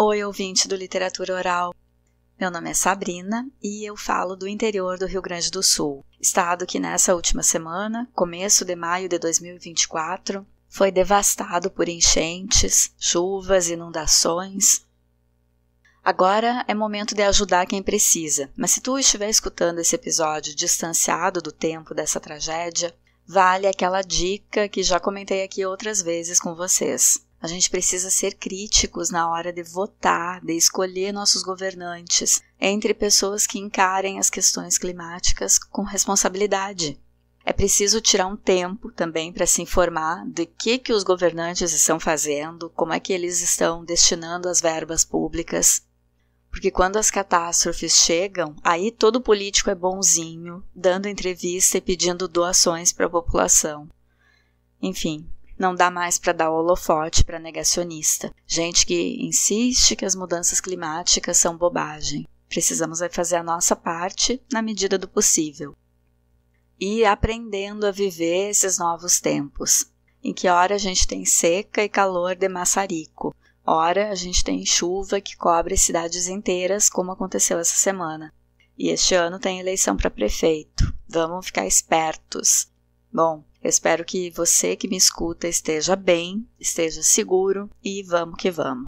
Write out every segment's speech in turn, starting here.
Oi, ouvinte do Literatura Oral. Meu nome é Sabrina e eu falo do interior do Rio Grande do Sul, estado que nessa última semana, começo de maio de 2024, foi devastado por enchentes, chuvas, inundações. Agora é momento de ajudar quem precisa, mas se tu estiver escutando esse episódio distanciado do tempo dessa tragédia, vale aquela dica que já comentei aqui outras vezes com vocês. A gente precisa ser críticos na hora de votar, de escolher nossos governantes, entre pessoas que encarem as questões climáticas com responsabilidade. É preciso tirar um tempo também para se informar de que os governantes estão fazendo, como é que eles estão destinando as verbas públicas. Porque quando as catástrofes chegam, aí todo político é bonzinho, dando entrevista e pedindo doações para a população. Enfim, não dá mais para dar holofote para negacionista. Gente que insiste que as mudanças climáticas são bobagem. Precisamos fazer a nossa parte na medida do possível. E aprendendo a viver esses novos tempos, em que hora a gente tem seca e calor de maçarico. Ora, a gente tem chuva que cobre cidades inteiras, como aconteceu essa semana. E este ano tem eleição para prefeito. Vamos ficar espertos. Bom, eu espero que você que me escuta esteja bem, esteja seguro e vamos que vamos.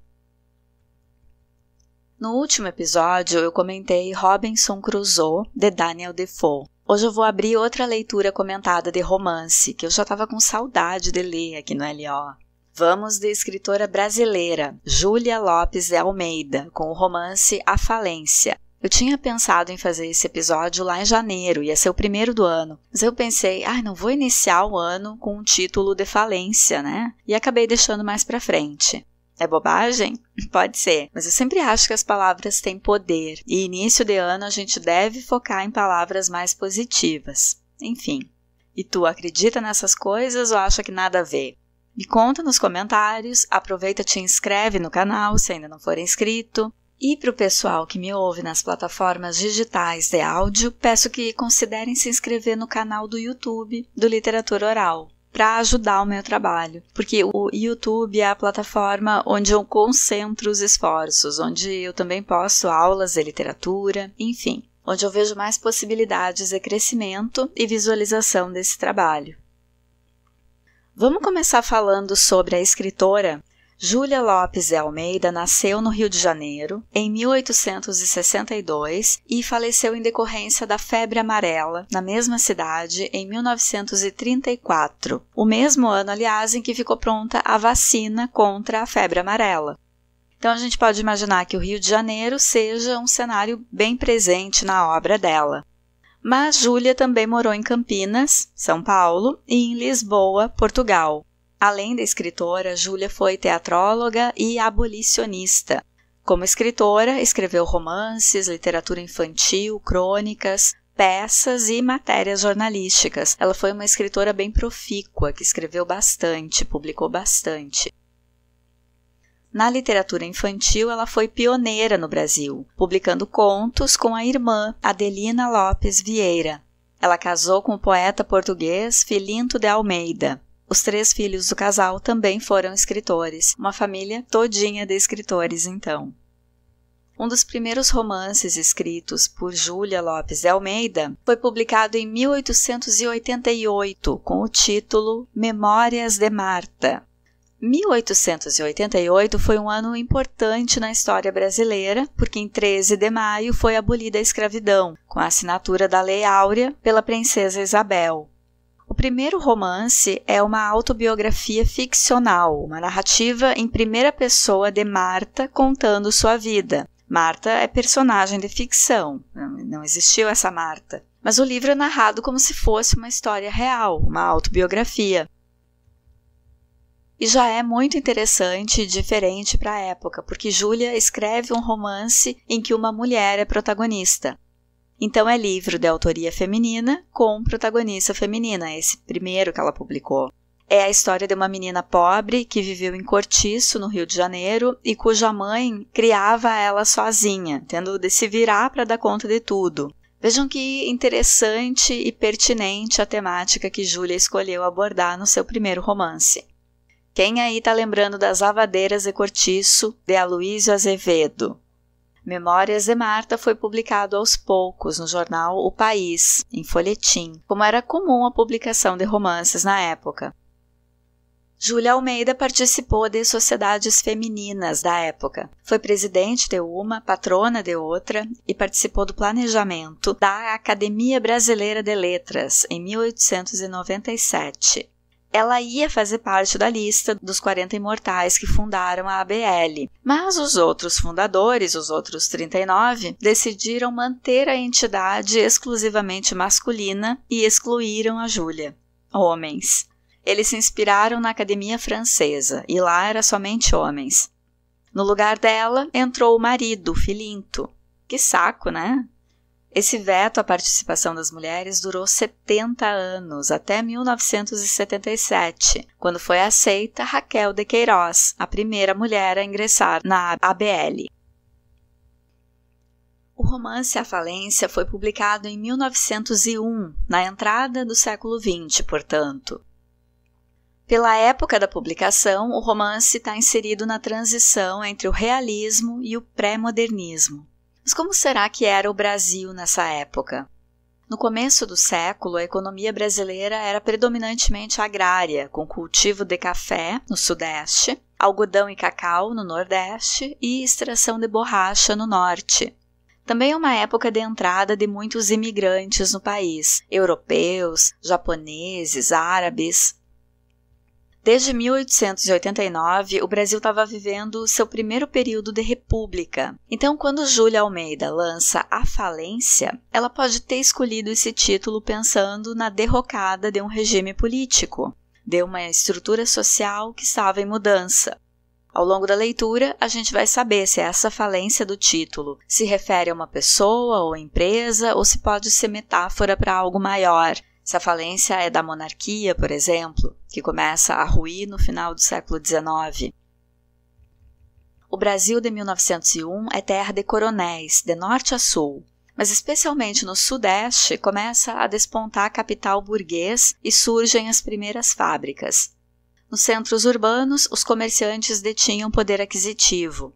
No último episódio, eu comentei Robinson Crusoe, de Daniel Defoe. Hoje eu vou abrir outra leitura comentada de romance, que eu já estava com saudade de ler aqui no LO. Vamos de escritora brasileira, Júlia Lopes de Almeida, com o romance A Falência. Eu tinha pensado em fazer esse episódio lá em janeiro, ia ser o primeiro do ano. Mas eu pensei, não vou iniciar o ano com um título de falência, né? E acabei deixando mais pra frente. É bobagem? Pode ser, mas eu sempre acho que as palavras têm poder. E início de ano a gente deve focar em palavras mais positivas. Enfim. E tu acredita nessas coisas ou acha que nada a ver? Me conta nos comentários, aproveita e te inscreve no canal se ainda não for inscrito. E para o pessoal que me ouve nas plataformas digitais de áudio, peço que considerem se inscrever no canal do YouTube do Literatura Oral, para ajudar o meu trabalho. Porque o YouTube é a plataforma onde eu concentro os esforços, onde eu também posto aulas de literatura, enfim, onde eu vejo mais possibilidades de crescimento e visualização desse trabalho. Vamos começar falando sobre a escritora. Júlia Lopes de Almeida nasceu no Rio de Janeiro em 1862 e faleceu em decorrência da febre amarela na mesma cidade em 1934, o mesmo ano, aliás, em que ficou pronta a vacina contra a febre amarela. Então a gente pode imaginar que o Rio de Janeiro seja um cenário bem presente na obra dela. Mas Júlia também morou em Campinas, São Paulo, e em Lisboa, Portugal. Além de escritora, Júlia foi teatróloga e abolicionista. Como escritora, escreveu romances, literatura infantil, crônicas, peças e matérias jornalísticas. Ela foi uma escritora bem profícua, que escreveu bastante, publicou bastante. Na literatura infantil, ela foi pioneira no Brasil, publicando contos com a irmã Adelina Lopes Vieira. Ela casou com o poeta português Filinto de Almeida. Os 3 filhos do casal também foram escritores, uma família todinha de escritores, então. Um dos primeiros romances escritos por Júlia Lopes de Almeida foi publicado em 1888, com o título Memórias de Marta. 1888 foi um ano importante na história brasileira, porque em 13 de maio foi abolida a escravidão, com a assinatura da Lei Áurea pela princesa Isabel. O primeiro romance é uma autobiografia ficcional, uma narrativa em primeira pessoa de Marta contando sua vida. Marta é personagem de ficção, não existiu essa Marta. Mas o livro é narrado como se fosse uma história real, uma autobiografia. E já é muito interessante e diferente para a época, porque Júlia escreve um romance em que uma mulher é protagonista. Então é livro de autoria feminina com protagonista feminina, esse primeiro que ela publicou. É a história de uma menina pobre que viveu em Cortiço, no Rio de Janeiro, e cuja mãe criava ela sozinha, tendo de se virar para dar conta de tudo. Vejam que interessante e pertinente a temática que Júlia escolheu abordar no seu primeiro romance. Quem aí tá lembrando das Lavadeiras de Cortiço, de Aloísio Azevedo? Memórias de Marta foi publicado aos poucos no jornal O País, em folhetim, como era comum a publicação de romances na época. Júlia Almeida participou de sociedades femininas da época. Foi presidente de uma, patrona de outra e participou do planejamento da Academia Brasileira de Letras em 1897. Ela ia fazer parte da lista dos 40 imortais que fundaram a ABL, mas os outros fundadores, os outros 39, decidiram manter a entidade exclusivamente masculina e excluíram a Júlia. Homens. Eles se inspiraram na Academia Francesa, e lá era somente homens. No lugar dela, entrou o marido, Filinto. Que saco, né? Esse veto à participação das mulheres durou 70 anos, até 1977, quando foi aceita Raquel de Queiroz, a primeira mulher a ingressar na ABL. O romance A Falência foi publicado em 1901, na entrada do século XX, portanto. Pela época da publicação, o romance está inserido na transição entre o realismo e o pré-modernismo. Mas como será que era o Brasil nessa época? No começo do século, a economia brasileira era predominantemente agrária, com cultivo de café no sudeste, algodão e cacau no nordeste e extração de borracha no norte. Também é uma época de entrada de muitos imigrantes no país, europeus, japoneses, árabes. Desde 1889, o Brasil estava vivendo seu primeiro período de república. Então, quando Júlia Almeida lança A Falência, ela pode ter escolhido esse título pensando na derrocada de um regime político, de uma estrutura social que estava em mudança. Ao longo da leitura, a gente vai saber se essa falência do título se refere a uma pessoa ou empresa ou se pode ser metáfora para algo maior. Se a falência é da monarquia, por exemplo, que começa a ruir no final do século XIX. O Brasil de 1901 é terra de coronéis, de norte a sul, mas especialmente no sudeste começa a despontar a capital burguês e surgem as primeiras fábricas. Nos centros urbanos, os comerciantes detinham poder aquisitivo.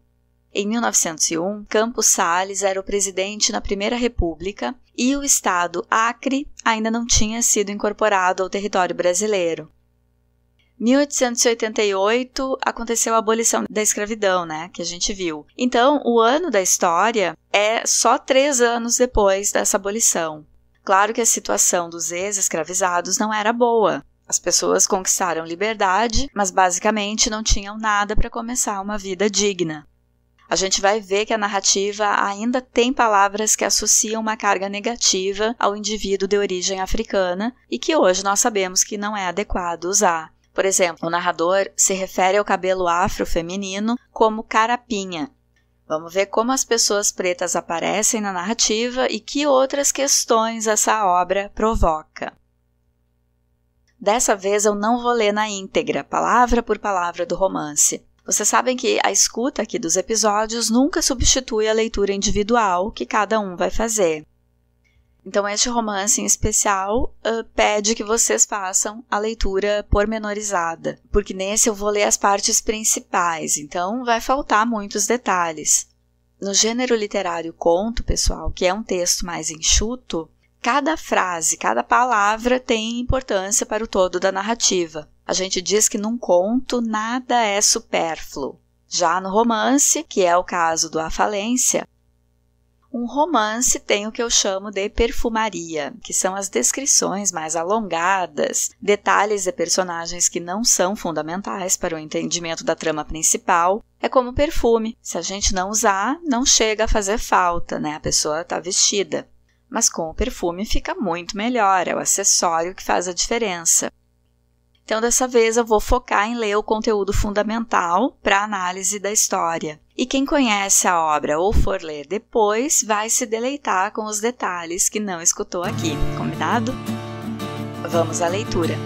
Em 1901, Campos Salles era o presidente na Primeira República e o estado Acre ainda não tinha sido incorporado ao território brasileiro. Em 1888 aconteceu a abolição da escravidão, que a gente viu. Então, o ano da história é só 3 anos depois dessa abolição. Claro que a situação dos ex-escravizados não era boa. As pessoas conquistaram liberdade, mas basicamente não tinham nada para começar uma vida digna. A gente vai ver que a narrativa ainda tem palavras que associam uma carga negativa ao indivíduo de origem africana e que hoje nós sabemos que não é adequado usar. Por exemplo, o narrador se refere ao cabelo afro feminino como carapinha. Vamos ver como as pessoas pretas aparecem na narrativa e que outras questões essa obra provoca. Dessa vez eu não vou ler na íntegra, palavra por palavra do romance. Vocês sabem que a escuta aqui dos episódios nunca substitui a leitura individual que cada um vai fazer. Então, este romance em especial pede que vocês façam a leitura pormenorizada, porque nesse eu vou ler as partes principais, então vai faltar muitos detalhes. No gênero literário conto, pessoal, que é um texto mais enxuto, cada frase, cada palavra tem importância para o todo da narrativa. A gente diz que num conto nada é supérfluo. Já no romance, que é o caso do A Falência, um romance tem o que eu chamo de perfumaria, que são as descrições mais alongadas, detalhes de personagens que não são fundamentais para o entendimento da trama principal. É como perfume. Se a gente não usar, não chega a fazer falta, A pessoa está vestida. Mas com o perfume fica muito melhor, é o acessório que faz a diferença. Então, dessa vez, eu vou focar em ler o conteúdo fundamental para a análise da história. E quem conhece a obra ou for ler depois, vai se deleitar com os detalhes que não escutou aqui, combinado? Vamos à leitura.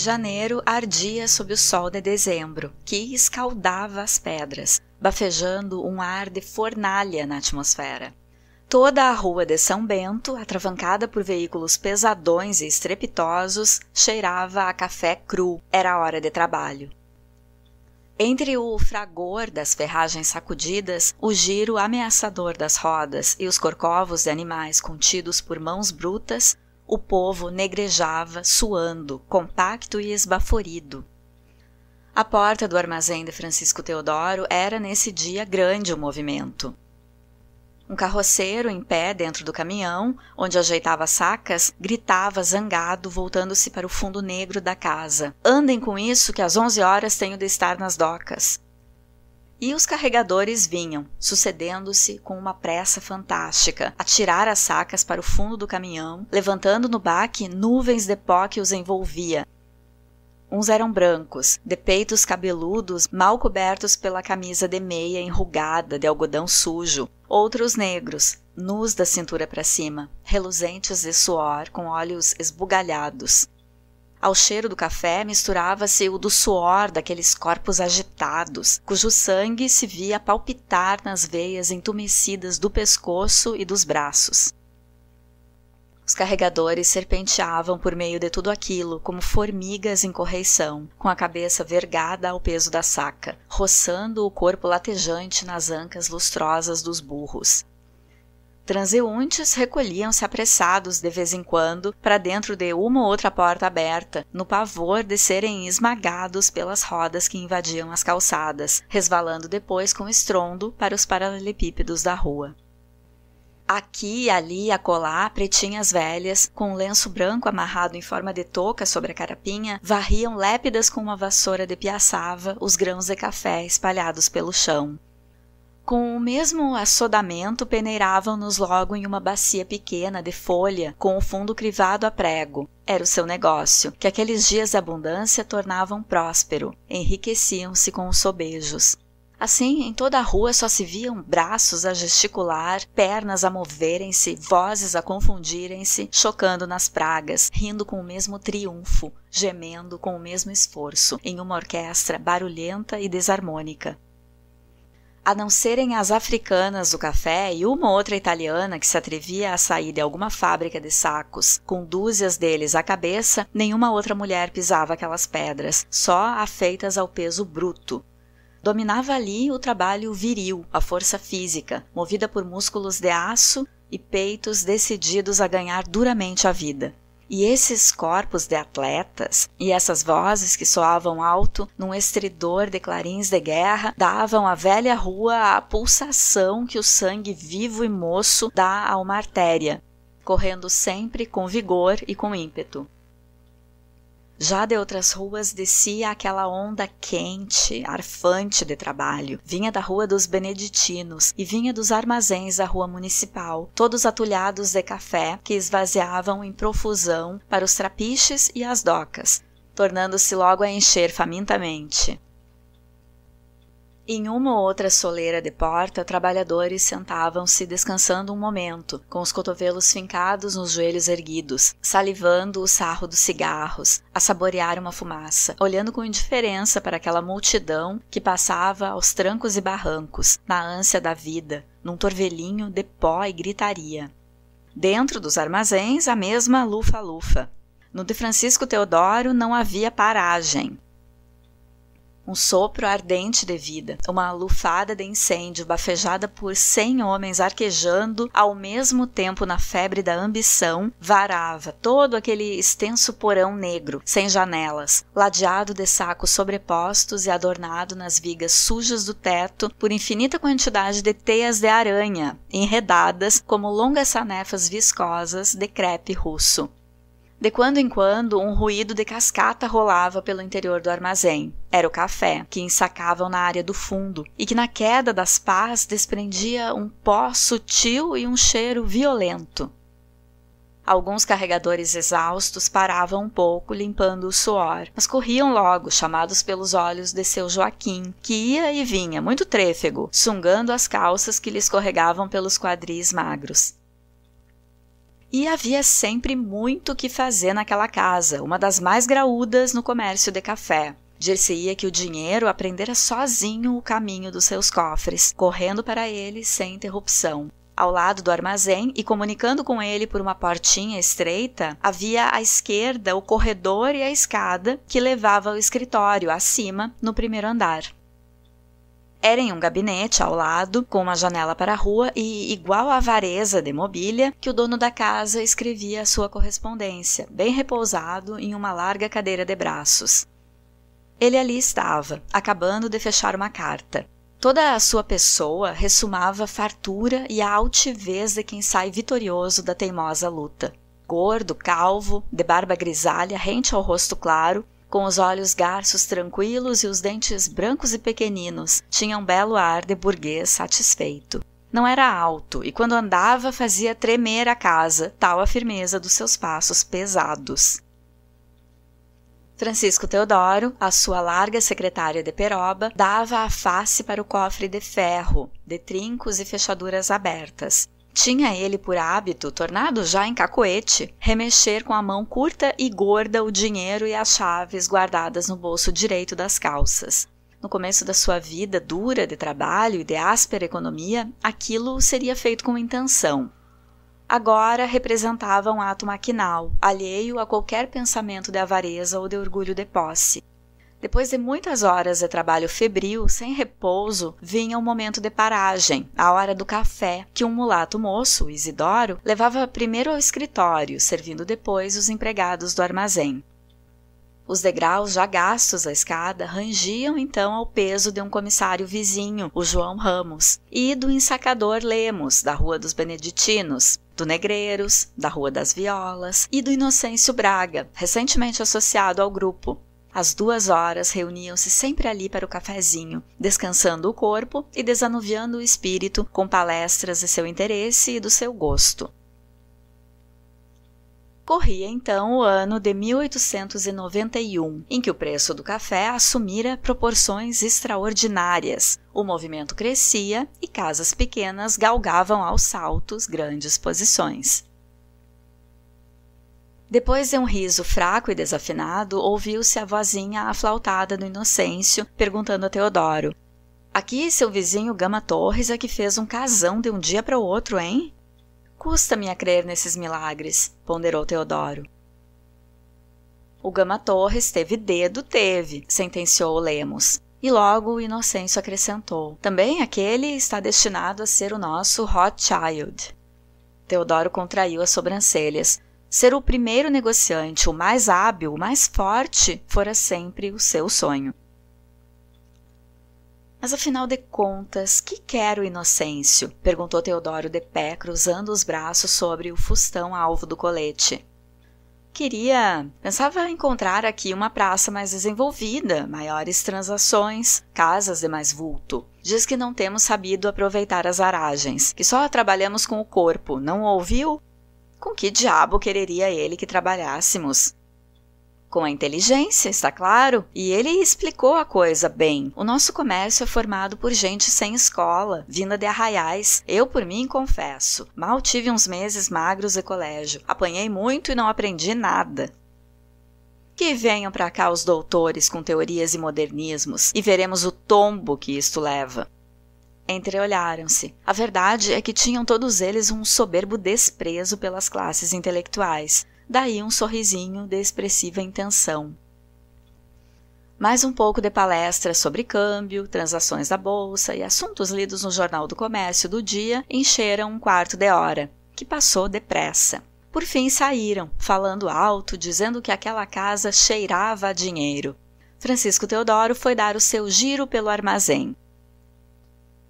de janeiro ardia sob o sol de dezembro, que escaldava as pedras, bafejando um ar de fornalha na atmosfera. Toda a rua de São Bento, atravancada por veículos pesadões e estrepitosos, cheirava a café cru. Era hora de trabalho. Entre o fragor das ferragens sacudidas, o giro ameaçador das rodas e os corcovos de animais contidos por mãos brutas, o povo negrejava, suando, compacto e esbaforido. A porta do armazém de Francisco Teodoro era nesse dia grande o movimento. Um carroceiro em pé dentro do caminhão, onde ajeitava sacas, gritava zangado, voltando-se para o fundo negro da casa. Andem com isso que às 11 horas tenho de estar nas docas. E os carregadores vinham, sucedendo-se com uma pressa fantástica, a tirar as sacas para o fundo do caminhão, levantando no baque nuvens de pó que os envolvia. Uns eram brancos, de peitos cabeludos, mal cobertos pela camisa de meia enrugada de algodão sujo. Outros negros, nus da cintura para cima, reluzentes de suor, com olhos esbugalhados. Ao cheiro do café misturava-se o do suor daqueles corpos agitados, cujo sangue se via palpitar nas veias entumecidas do pescoço e dos braços. Os carregadores serpenteavam por meio de tudo aquilo, como formigas em correição, com a cabeça vergada ao peso da saca, roçando o corpo latejante nas ancas lustrosas dos burros. Transeuntes recolhiam-se apressados de vez em quando para dentro de uma ou outra porta aberta, no pavor de serem esmagados pelas rodas que invadiam as calçadas, resvalando depois com estrondo para os paralelepípedos da rua. Aqui, ali, acolá, pretinhas velhas, com um lenço branco amarrado em forma de touca sobre a carapinha, varriam lépidas com uma vassoura de piaçava os grãos de café espalhados pelo chão. Com o mesmo assodamento, peneiravam-nos logo em uma bacia pequena de folha, com o fundo crivado a prego. Era o seu negócio, que aqueles dias de abundância tornavam próspero, enriqueciam-se com os sobejos. Assim, em toda a rua só se viam braços a gesticular, pernas a moverem-se, vozes a confundirem-se, chocando nas pragas, rindo com o mesmo triunfo, gemendo com o mesmo esforço, em uma orquestra barulhenta e desarmônica. A não serem as africanas do café e uma outra italiana que se atrevia a sair de alguma fábrica de sacos, com dúzias deles à cabeça, nenhuma outra mulher pisava aquelas pedras, só afeitas ao peso bruto. Dominava ali o trabalho viril, a força física, movida por músculos de aço e peitos decididos a ganhar duramente a vida. E esses corpos de atletas e essas vozes que soavam alto num estridor de clarins de guerra davam à velha rua a pulsação que o sangue vivo e moço dá a uma artéria, correndo sempre com vigor e com ímpeto. Já de outras ruas descia aquela onda quente, arfante de trabalho. Vinha da Rua dos Beneditinos e vinha dos armazéns da Rua Municipal, todos atulhados de café que esvaziavam em profusão para os trapiches e as docas, tornando-se logo a encher famintamente. Em uma ou outra soleira de porta, trabalhadores sentavam-se descansando um momento, com os cotovelos fincados nos joelhos erguidos, salivando o sarro dos cigarros, a saborear uma fumaça, olhando com indiferença para aquela multidão que passava aos trancos e barrancos, na ânsia da vida, num torvelinho de pó e gritaria. Dentro dos armazéns, a mesma lufa-lufa. No de Francisco Teodoro não havia paragem. Um sopro ardente de vida, uma lufada de incêndio bafejada por 100 homens arquejando ao mesmo tempo na febre da ambição, varava todo aquele extenso porão negro, sem janelas, ladeado de sacos sobrepostos e adornado nas vigas sujas do teto por infinita quantidade de teias de aranha, enredadas como longas sanefas viscosas de crepe russo. De quando em quando, um ruído de cascata rolava pelo interior do armazém. Era o café, que ensacavam na área do fundo, e que na queda das pás desprendia um pó sutil e um cheiro violento. Alguns carregadores exaustos paravam um pouco, limpando o suor, mas corriam logo, chamados pelos olhos de seu Joaquim, que ia e vinha, muito trêfego, sungando as calças que lhe escorregavam pelos quadris magros. E havia sempre muito o que fazer naquela casa, uma das mais graúdas no comércio de café. Dir-se-ia que o dinheiro aprendera sozinho o caminho dos seus cofres, correndo para ele sem interrupção. Ao lado do armazém e comunicando com ele por uma portinha estreita, havia à esquerda o corredor e a escada que levava ao escritório, acima, no primeiro andar. Era em um gabinete ao lado, com uma janela para a rua e igual à avareza de mobília, que o dono da casa escrevia a sua correspondência, bem repousado em uma larga cadeira de braços. Ele ali estava, acabando de fechar uma carta. Toda a sua pessoa ressumava fartura e a altivez de quem sai vitorioso da teimosa luta. Gordo, calvo, de barba grisalha rente ao rosto claro, com os olhos garços tranquilos e os dentes brancos e pequeninos, tinha um belo ar de burguês satisfeito. Não era alto e quando andava fazia tremer a casa, tal a firmeza dos seus passos pesados. Francisco Teodoro, a sua larga secretária de peroba, dava a face para o cofre de ferro, de trincos e fechaduras abertas. Tinha ele por hábito, tornado já em cacoete, remexer com a mão curta e gorda o dinheiro e as chaves guardadas no bolso direito das calças. No começo da sua vida dura de trabalho e de áspera economia, aquilo seria feito com intenção. Agora representava um ato maquinal, alheio a qualquer pensamento de avareza ou de orgulho de posse. Depois de muitas horas de trabalho febril, sem repouso, vinha o momento de paragem, a hora do café, que um mulato moço, Isidoro, levava primeiro ao escritório, servindo depois os empregados do armazém. Os degraus já gastos da escada rangiam então ao peso de um comissário vizinho, o João Ramos, e do ensacador Lemos, da Rua dos Beneditinos, do Negreiros, da Rua das Violas, e do Inocêncio Braga, recentemente associado ao grupo. Às 2 horas reuniam-se sempre ali para o cafezinho, descansando o corpo e desanuviando o espírito com palestras de seu interesse e do seu gosto. Corria então o ano de 1891, em que o preço do café assumira proporções extraordinárias. O movimento crescia e casas pequenas galgavam aos saltos grandes posições. Depois de um riso fraco e desafinado, ouviu-se a vozinha aflautada do Inocêncio, perguntando a Teodoro: "Aqui seu vizinho Gama Torres é que fez um casão de um dia para o outro, hein?" "Custa-me a crer nesses milagres", ponderou Teodoro. "O Gama Torres teve dedo, teve", sentenciou Lemos. E logo o Inocêncio acrescentou: "Também aquele está destinado a ser o nosso Rothschild." Teodoro contraiu as sobrancelhas. Ser o primeiro negociante, o mais hábil, o mais forte, fora sempre o seu sonho. "Mas afinal de contas, que quer o Inocêncio?" perguntou Teodoro de pé, cruzando os braços sobre o fustão alvo do colete. Pensava encontrar aqui uma praça mais desenvolvida, maiores transações, casas de mais vulto. Diz que não temos sabido aproveitar as aragens, que só trabalhamos com o corpo, não ouviu? Com que diabo quereria ele que trabalhássemos? Com a inteligência, está claro, e ele explicou a coisa bem. O nosso comércio é formado por gente sem escola, vinda de arraiais. Eu, por mim, confesso, mal tive uns meses magros de colégio. Apanhei muito e não aprendi nada. Que venham para cá os doutores com teorias e modernismos, e veremos o tombo que isto leva. Entreolharam-se. A verdade é que tinham todos eles um soberbo desprezo pelas classes intelectuais. Daí um sorrisinho de expressiva intenção. Mais um pouco de palestra sobre câmbio, transações da bolsa e assuntos lidos no Jornal do Comércio do dia encheram 1/4 de hora, que passou depressa. Por fim saíram, falando alto, dizendo que aquela casa cheirava a dinheiro. Francisco Teodoro foi dar o seu giro pelo armazém.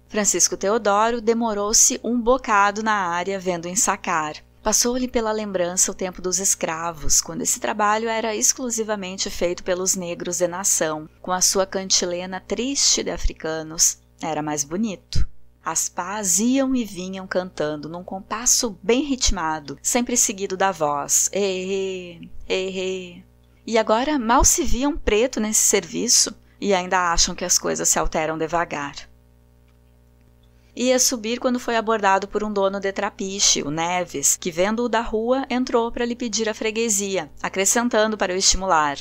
Francisco Teodoro demorou-se um bocado na área vendo ensacar. Passou-lhe pela lembrança o tempo dos escravos, quando esse trabalho era exclusivamente feito pelos negros de nação, com a sua cantilena triste de africanos. Era mais bonito. As pás iam e vinham cantando num compasso bem ritmado, sempre seguido da voz. E agora mal se via um preto nesse serviço e ainda acham que as coisas se alteram devagar. Ia subir quando foi abordado por um dono de trapiche, o Neves, que vendo-o da rua, entrou para lhe pedir a freguesia, acrescentando para o estimular: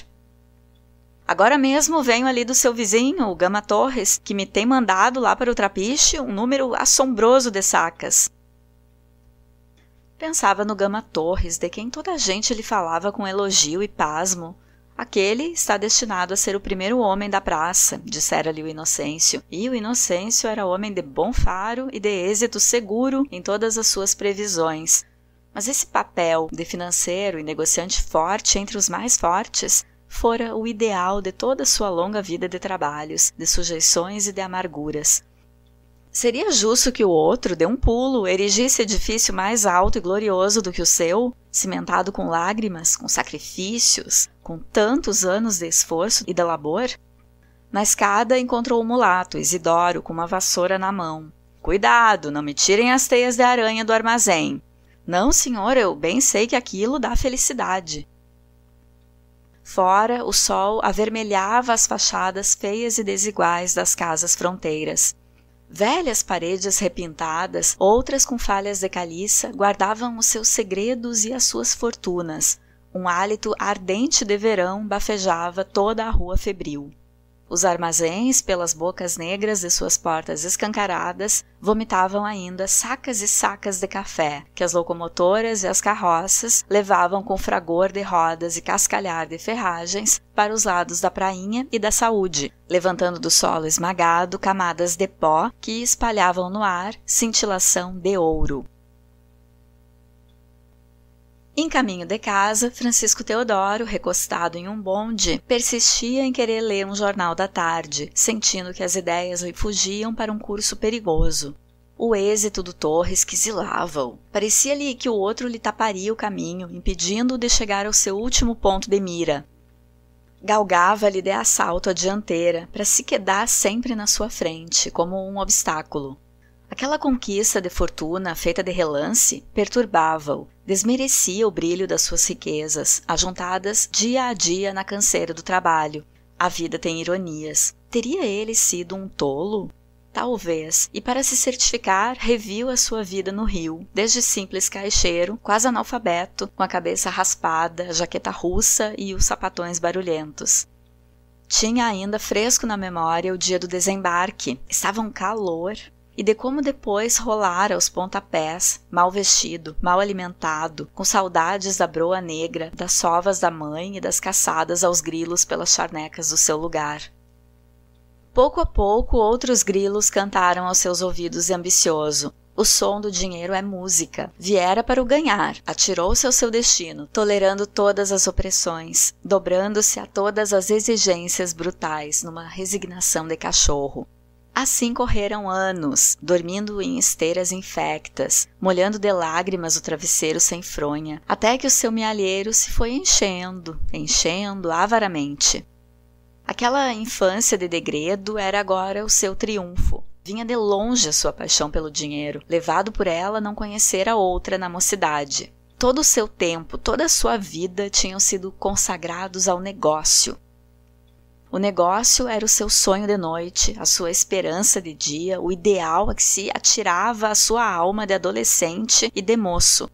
agora mesmo venho ali do seu vizinho, o Gama Torres, que me tem mandado lá para o trapiche um número assombroso de sacas. Pensava no Gama Torres, de quem toda a gente lhe falava com elogio e pasmo. Aquele está destinado a ser o primeiro homem da praça, dissera-lhe o Inocêncio, e o Inocêncio era homem de bom faro e de êxito seguro em todas as suas previsões. Mas esse papel de financeiro e negociante forte entre os mais fortes fora o ideal de toda a sua longa vida de trabalhos, de sujeições e de amarguras. Seria justo que o outro, de um pulo, erigisse edifício mais alto e glorioso do que o seu, cimentado com lágrimas, com sacrifícios, com tantos anos de esforço e de labor? Na escada encontrou o mulato, Isidoro, com uma vassoura na mão. Cuidado, não me tirem as teias de aranha do armazém. Não, senhor, eu bem sei que aquilo dá felicidade. Fora, o sol avermelhava as fachadas feias e desiguais das casas fronteiras. Velhas paredes repintadas, outras com falhas de caliça, guardavam os seus segredos e as suas fortunas. Um hálito ardente de verão bafejava toda a rua febril. Os armazéns, pelas bocas negras de suas portas escancaradas, vomitavam ainda sacas e sacas de café, que as locomotoras e as carroças levavam com fragor de rodas e cascalhar de ferragens para os lados da prainha e da saúde, levantando do solo esmagado camadas de pó que espalhavam no ar cintilação de ouro. Em caminho de casa, Francisco Teodoro, recostado em um bonde, persistia em querer ler um jornal da tarde, sentindo que as ideias lhe fugiam para um curso perigoso. O êxito do Torres quisilava-o. Parecia-lhe que o outro lhe taparia o caminho, impedindo-o de chegar ao seu último ponto de mira. Galgava-lhe de assalto a dianteira, para se quedar sempre na sua frente, como um obstáculo. Aquela conquista de fortuna feita de relance perturbava-o, desmerecia o brilho das suas riquezas, ajuntadas dia a dia na canseira do trabalho. A vida tem ironias. Teria ele sido um tolo? Talvez, e para se certificar, reviu a sua vida no Rio, desde simples caixeiro, quase analfabeto, com a cabeça raspada, a jaqueta russa e os sapatões barulhentos. Tinha ainda fresco na memória o dia do desembarque. Estava um calor. E de como depois rolara aos pontapés, mal vestido, mal alimentado, com saudades da broa negra, das sovas da mãe e das caçadas aos grilos pelas charnecas do seu lugar. Pouco a pouco, outros grilos cantaram aos seus ouvidos ambicioso. O som do dinheiro é música. Viera para o ganhar, atirou-se ao seu destino, tolerando todas as opressões, dobrando-se a todas as exigências brutais, numa resignação de cachorro. Assim correram anos, dormindo em esteiras infectas, molhando de lágrimas o travesseiro sem fronha, até que o seu mealheiro se foi enchendo, enchendo avaramente. Aquela infância de degredo era agora o seu triunfo. Vinha de longe a sua paixão pelo dinheiro, levado por ela não conhecer a outra na mocidade. Todo o seu tempo, toda a sua vida tinham sido consagrados ao negócio. O negócio era o seu sonho de noite, a sua esperança de dia, o ideal a que se atirava a sua alma de adolescente e de moço.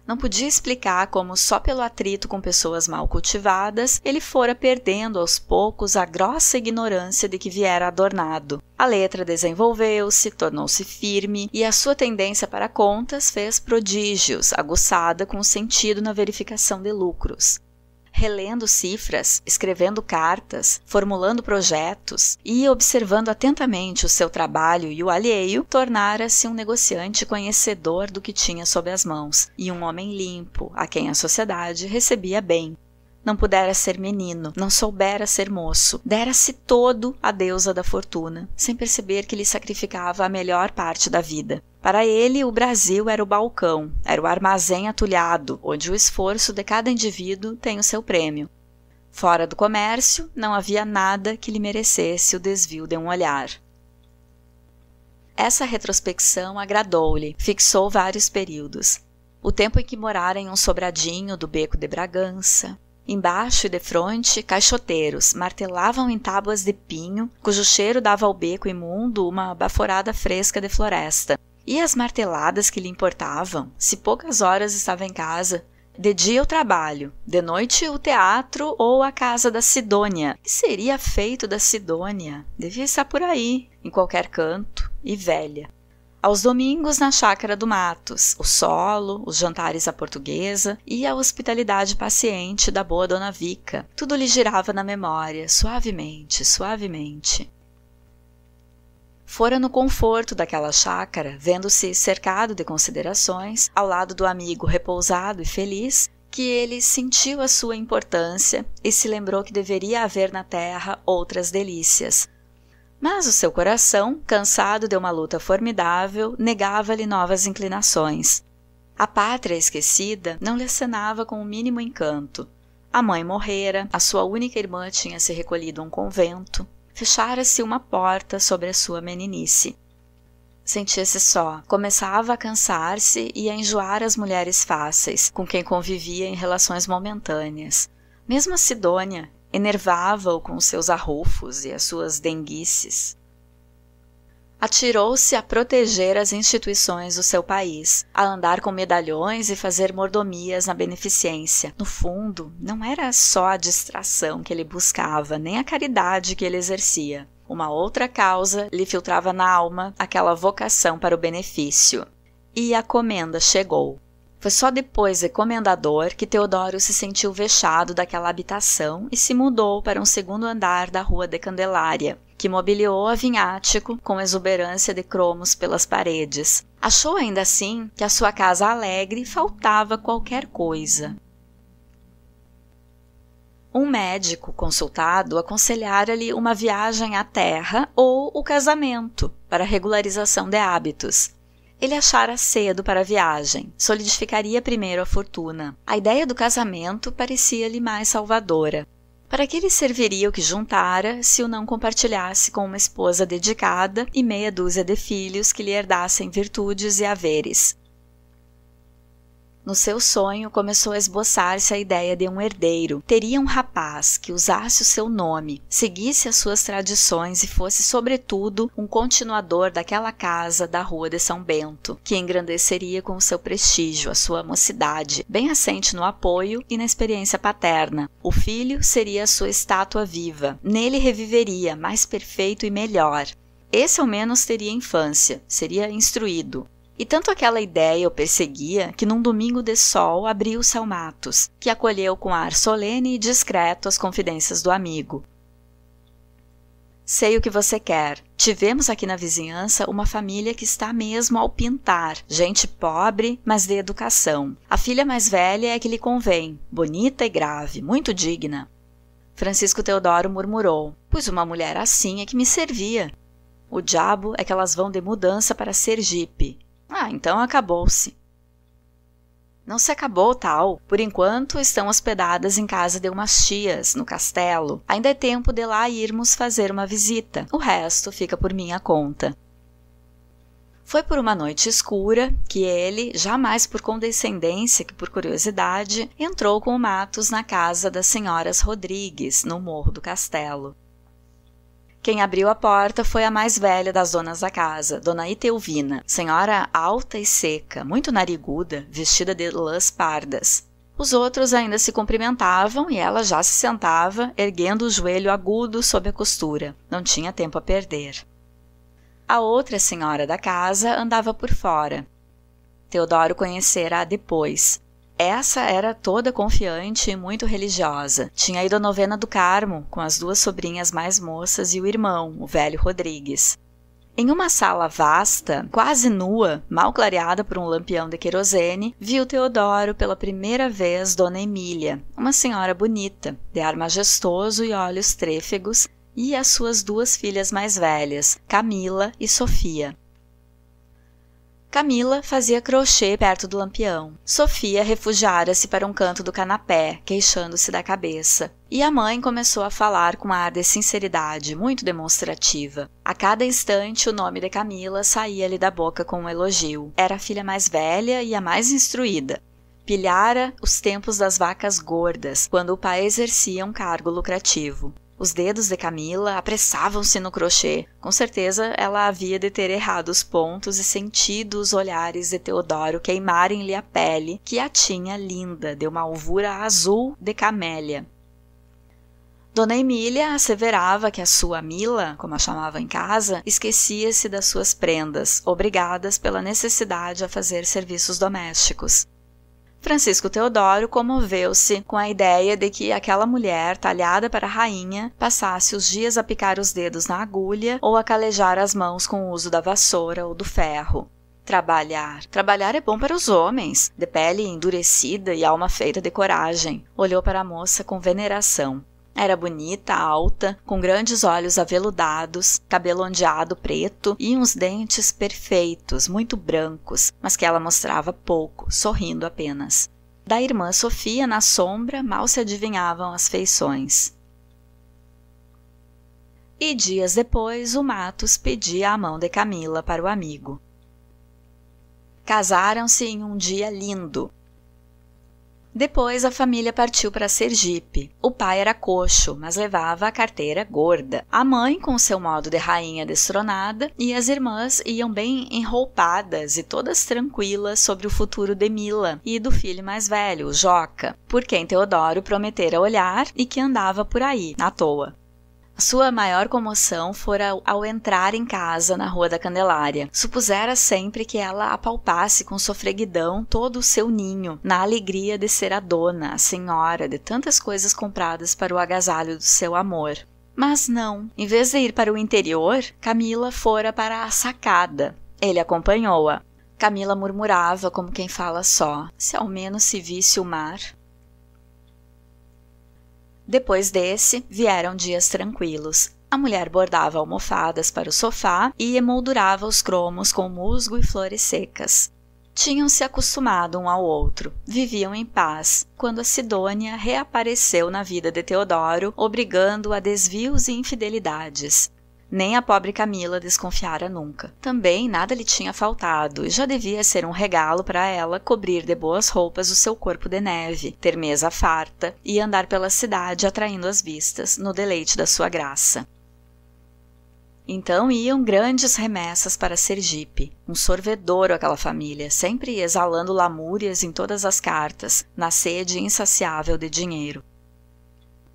Não podia explicar como só pelo atrito com pessoas mal cultivadas ele fora perdendo aos poucos a grossa ignorância de que viera adornado. A letra desenvolveu-se, tornou-se firme e a sua tendência para contas fez prodígios, aguçada com o sentido na verificação de lucros. Relendo cifras, escrevendo cartas, formulando projetos e observando atentamente o seu trabalho e o alheio, tornara-se um negociante conhecedor do que tinha sob as mãos e um homem limpo, a quem a sociedade recebia bem. Não pudera ser menino, não soubera ser moço, dera-se todo à deusa da fortuna, sem perceber que lhe sacrificava a melhor parte da vida. Para ele, o Brasil era o balcão, era o armazém atulhado, onde o esforço de cada indivíduo tem o seu prêmio. Fora do comércio, não havia nada que lhe merecesse o desvio de um olhar. Essa retrospecção agradou-lhe, fixou vários períodos. O tempo em que morara em um sobradinho do Beco de Bragança, Embaixo e defronte, caixoteiros martelavam em tábuas de pinho, cujo cheiro dava ao beco imundo uma baforada fresca de floresta. E as marteladas que lhe importavam, se poucas horas estava em casa? De dia o trabalho, de noite o teatro ou a casa da Sidônia. O que seria feito da Sidônia? Devia estar por aí, em qualquer canto, e velha. Aos domingos na chácara do Matos, o solo, os jantares à portuguesa e a hospitalidade paciente da boa dona Vica. Tudo lhe girava na memória, suavemente, suavemente. Fora no conforto daquela chácara, vendo-se cercado de considerações, ao lado do amigo repousado e feliz, que ele sentiu a sua importância e se lembrou que deveria haver na terra outras delícias. Mas o seu coração, cansado de uma luta formidável, negava-lhe novas inclinações. A pátria esquecida não lhe acenava com o mínimo encanto. A mãe morrera, a sua única irmã tinha se recolhido a um convento, fechara-se uma porta sobre a sua meninice. Sentia-se só, começava a cansar-se e a enjoar as mulheres fáceis, com quem convivia em relações momentâneas. Mesmo a Sidônia enervava-o com seus arrufos e as suas denguices. Atirou-se a proteger as instituições do seu país, a andar com medalhões e fazer mordomias na beneficência. No fundo, não era só a distração que ele buscava, nem a caridade que ele exercia. Uma outra causa lhe filtrava na alma aquela vocação para o benefício. E a comenda chegou. Foi só depois de comendador que Teodoro se sentiu vexado daquela habitação e se mudou para um segundo andar da Rua de Candelária, que mobiliou a vinhático com exuberância de cromos pelas paredes. Achou ainda assim que à sua casa alegre faltava qualquer coisa. Um médico consultado aconselhara-lhe uma viagem à terra ou o casamento para regularização de hábitos. Ele achara cedo para a viagem, solidificaria primeiro a fortuna. A ideia do casamento parecia-lhe mais salvadora. Para que lhe serviria o que juntara se o não compartilhasse com uma esposa dedicada e meia dúzia de filhos que lhe herdassem virtudes e haveres? No seu sonho começou a esboçar-se a ideia de um herdeiro. Teria um rapaz que usasse o seu nome, seguisse as suas tradições e fosse, sobretudo, um continuador daquela casa da Rua de São Bento, que engrandeceria com o seu prestígio a sua mocidade, bem assente no apoio e na experiência paterna. O filho seria a sua estátua viva. Nele reviveria, mais perfeito e melhor. Esse ao menos teria infância, seria instruído. E tanto aquela ideia o perseguia que num domingo de sol abriu-se ao Matos, que acolheu com ar solene e discreto as confidências do amigo. Sei o que você quer. Tivemos aqui na vizinhança uma família que está mesmo ao pintar, gente pobre, mas de educação. A filha mais velha é que lhe convém, bonita e grave, muito digna. Francisco Teodoro murmurou, pois uma mulher assim é que me servia. O diabo é que elas vão de mudança para Sergipe. Então acabou-se. Não se acabou tal. Por enquanto estão hospedadas em casa de umas tias, no castelo. Ainda é tempo de lá irmos fazer uma visita. O resto fica por minha conta. Foi por uma noite escura que ele, já mais por condescendência que por curiosidade, entrou com o Matos na casa das senhoras Rodrigues, no Morro do Castelo. Quem abriu a porta foi a mais velha das donas da casa, Dona Itelvina, senhora alta e seca, muito nariguda, vestida de lãs pardas. Os outros ainda se cumprimentavam e ela já se sentava, erguendo o joelho agudo sob a costura. Não tinha tempo a perder. A outra senhora da casa andava por fora. Teodoro conhecera-a depois. Essa era toda confiante e muito religiosa. Tinha ido à novena do Carmo, com as duas sobrinhas mais moças e o irmão, o velho Rodrigues. Em uma sala vasta, quase nua, mal clareada por um lampião de querosene, viu Teodoro pela primeira vez Dona Emília, uma senhora bonita, de ar majestoso e olhos trêfegos, e as suas duas filhas mais velhas, Camila e Sofia. Camila fazia crochê perto do lampião. Sofia refugiara-se para um canto do canapé, queixando-se da cabeça. E a mãe começou a falar com ar de sinceridade, muito demonstrativa. A cada instante o nome de Camila saía-lhe da boca com um elogio. Era a filha mais velha e a mais instruída. pilhara os tempos das vacas gordas, quando o pai exercia um cargo lucrativo. Os dedos de Camila apressavam-se no crochê. Com certeza ela havia de ter errado os pontos e sentido os olhares de Teodoro queimarem-lhe a pele, que a tinha linda, de uma alvura azul de camélia. Dona Emília asseverava que a sua Mila, como a chamava em casa, esquecia-se das suas prendas, obrigadas pela necessidade a fazer serviços domésticos. Francisco Teodoro comoveu-se com a ideia de que aquela mulher, talhada para rainha, passasse os dias a picar os dedos na agulha ou a calejar as mãos com o uso da vassoura ou do ferro. Trabalhar é bom para os homens, de pele endurecida e alma feita de coragem. Olhou para a moça com veneração. Era bonita, alta, com grandes olhos aveludados, cabelo ondeado preto e uns dentes perfeitos, muito brancos, mas que ela mostrava pouco, sorrindo apenas. Da irmã Sofia, na sombra, mal se adivinhavam as feições. E dias depois, o Matos pedia a mão de Camila para o amigo. Casaram-se em um dia lindo. Depois a família partiu para Sergipe. O pai era coxo, mas levava a carteira gorda. A mãe com seu modo de rainha destronada e as irmãs iam bem enroupadas e todas tranquilas sobre o futuro de Mila e do filho mais velho, o Joca, por quem Teodoro prometera olhar e que andava por aí, à toa. A sua maior comoção fora ao entrar em casa na Rua da Candelária. Supusera sempre que ela apalpasse com sofreguidão todo o seu ninho, na alegria de ser a dona, a senhora de tantas coisas compradas para o agasalho do seu amor. Mas não, em vez de ir para o interior, Camila fora para a sacada. Ele acompanhou-a. Camila murmurava como quem fala só, se ao menos se visse o mar. Depois desse, vieram dias tranquilos. A mulher bordava almofadas para o sofá e emoldurava os cromos com musgo e flores secas. Tinham se acostumado um ao outro, viviam em paz, quando a Sidônia reapareceu na vida de Teodoro, obrigando-o a desvios e infidelidades. Nem a pobre Camila desconfiara nunca. Também nada lhe tinha faltado, e já devia ser um regalo para ela cobrir de boas roupas o seu corpo de neve, ter mesa farta e andar pela cidade atraindo as vistas, no deleite da sua graça. Então iam grandes remessas para Sergipe, um sorvedouro aquela família, sempre exalando lamúrias em todas as cartas, na sede insaciável de dinheiro.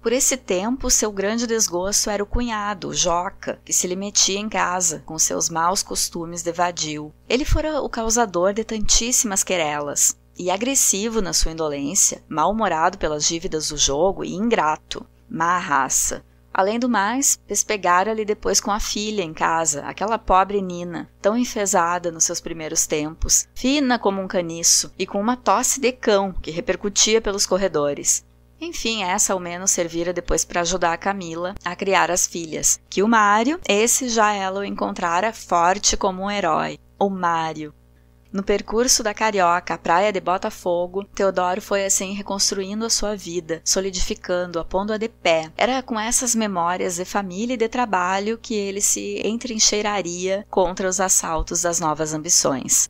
Por esse tempo, seu grande desgosto era o cunhado, o Joca, que se lhe metia em casa, com seus maus costumes de vadio. Ele fora o causador de tantíssimas querelas, e agressivo na sua indolência, mal-humorado pelas dívidas do jogo e ingrato, má raça. Além do mais, pespegara-lhe depois com a filha em casa, aquela pobre Nina, tão enfesada nos seus primeiros tempos, fina como um caniço, e com uma tosse de cão que repercutia pelos corredores. Enfim, essa ao menos servira depois para ajudar a Camila a criar as filhas, que o Mário, esse já ela o encontrara forte como um herói. O Mário. No percurso da Carioca à praia de Botafogo, Teodoro foi assim reconstruindo a sua vida, solidificando-a, pondo-a de pé. Era com essas memórias de família e de trabalho que ele se entrincheiraria contra os assaltos das novas ambições.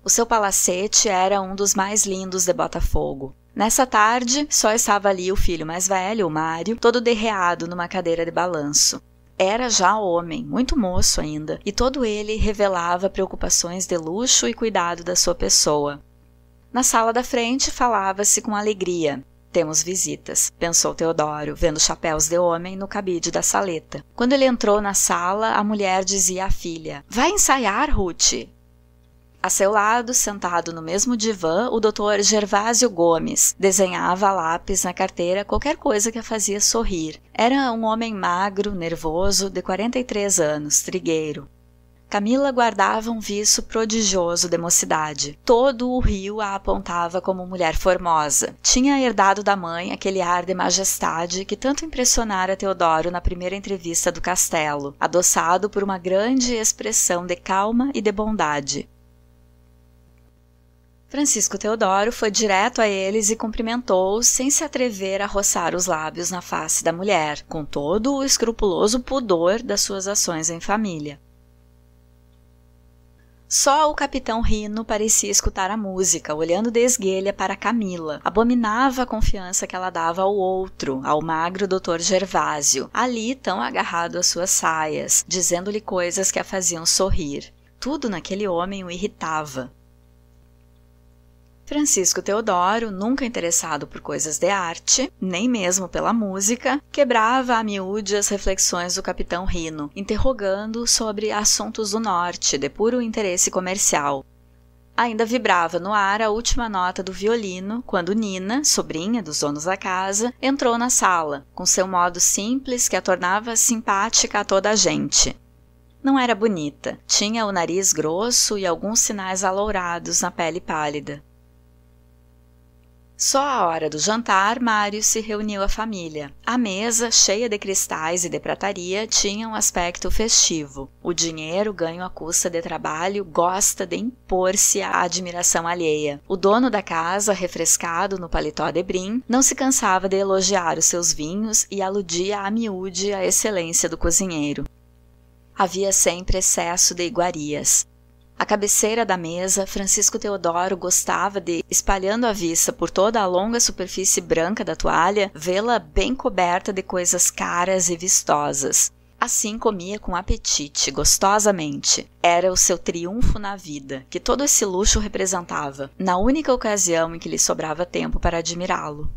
O seu palacete era um dos mais lindos de Botafogo. Nessa tarde, só estava ali o filho mais velho, o Mário, todo derreado numa cadeira de balanço. Era já homem, muito moço ainda, e todo ele revelava preocupações de luxo e cuidado da sua pessoa. Na sala da frente falava-se com alegria. Temos visitas, pensou Teodoro, vendo chapéus de homem no cabide da saleta. Quando ele entrou na sala, a mulher dizia à filha: "Vai ensaiar, Ruth?" A seu lado, sentado no mesmo divã, o Dr. Gervásio Gomes desenhava a lápis na carteira qualquer coisa que a fazia sorrir. Era um homem magro, nervoso, de 43 anos, trigueiro. Camila guardava um viço prodigioso de mocidade. Todo o Rio a apontava como mulher formosa. Tinha herdado da mãe aquele ar de majestade que tanto impressionara Teodoro na primeira entrevista do castelo, adoçado por uma grande expressão de calma e de bondade. Francisco Teodoro foi direto a eles e cumprimentou-os sem se atrever a roçar os lábios na face da mulher, com todo o escrupuloso pudor das suas ações em família. Só o capitão Rino parecia escutar a música, olhando de esguelha para Camila. Abominava a confiança que ela dava ao outro, ao magro Dr. Gervásio, ali tão agarrado às suas saias, dizendo-lhe coisas que a faziam sorrir. Tudo naquele homem o irritava. Francisco Teodoro, nunca interessado por coisas de arte, nem mesmo pela música, quebrava a miúde as reflexões do capitão Rino, interrogando-o sobre assuntos do norte, de puro interesse comercial. Ainda vibrava no ar a última nota do violino, quando Nina, sobrinha dos donos da casa, entrou na sala, com seu modo simples que a tornava simpática a toda a gente. Não era bonita, tinha o nariz grosso e alguns sinais alourados na pele pálida. Só à hora do jantar, Mário se reuniu à família. A mesa, cheia de cristais e de prataria, tinha um aspecto festivo. O dinheiro, ganho à custa de trabalho, gosta de impor-se à admiração alheia. O dono da casa, refrescado no paletó de brim, não se cansava de elogiar os seus vinhos e aludia a miúde à excelência do cozinheiro. Havia sempre excesso de iguarias. À cabeceira da mesa, Francisco Teodoro gostava de, espalhando a vista por toda a longa superfície branca da toalha, vê-la bem coberta de coisas caras e vistosas. Assim comia com apetite, gostosamente. Era o seu triunfo na vida, que todo esse luxo representava, na única ocasião em que lhe sobrava tempo para admirá-lo.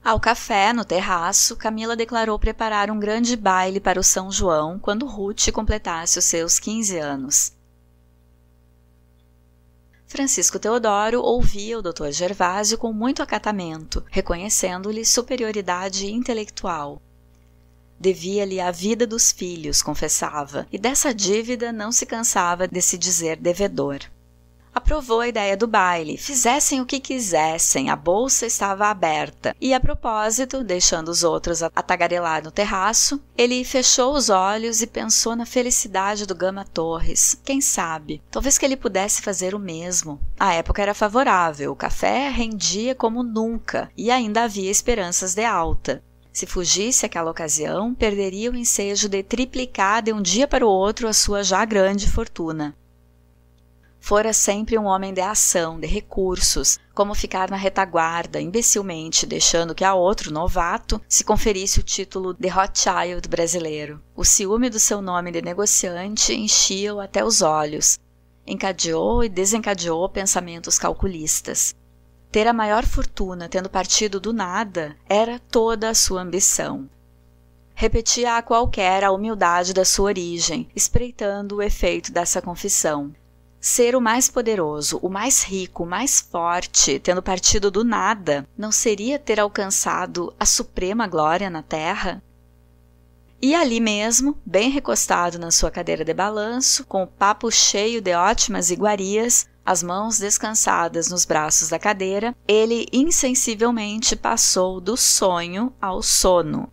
Ao café, no terraço, Camila declarou preparar um grande baile para o São João quando Ruth completasse os seus 15 anos. Francisco Teodoro ouvia o Dr. Gervásio com muito acatamento, reconhecendo-lhe superioridade intelectual. Devia-lhe a vida dos filhos, confessava, e dessa dívida não se cansava de se dizer devedor. Aprovou a ideia do baile, fizessem o que quisessem, a bolsa estava aberta. E a propósito, deixando os outros a tagarelar no terraço, ele fechou os olhos e pensou na felicidade do Gama Torres. Quem sabe? Talvez que ele pudesse fazer o mesmo. A época era favorável, o café rendia como nunca e ainda havia esperanças de alta. Se fugisse aquela ocasião, perderia o ensejo de triplicar de um dia para o outro a sua já grande fortuna. Fora sempre um homem de ação, de recursos, como ficar na retaguarda, imbecilmente, deixando que a outro, novato, se conferisse o título de Rothschild brasileiro. O ciúme do seu nome de negociante enchia-o até os olhos. Encadeou e desencadeou pensamentos calculistas. Ter a maior fortuna, tendo partido do nada, era toda a sua ambição. Repetia a qualquer a humildade da sua origem, espreitando o efeito dessa confissão. Ser o mais poderoso, o mais rico, o mais forte, tendo partido do nada, não seria ter alcançado a suprema glória na terra? E ali mesmo, bem recostado na sua cadeira de balanço, com o papo cheio de ótimas iguarias, as mãos descansadas nos braços da cadeira, ele insensivelmente passou do sonho ao sono.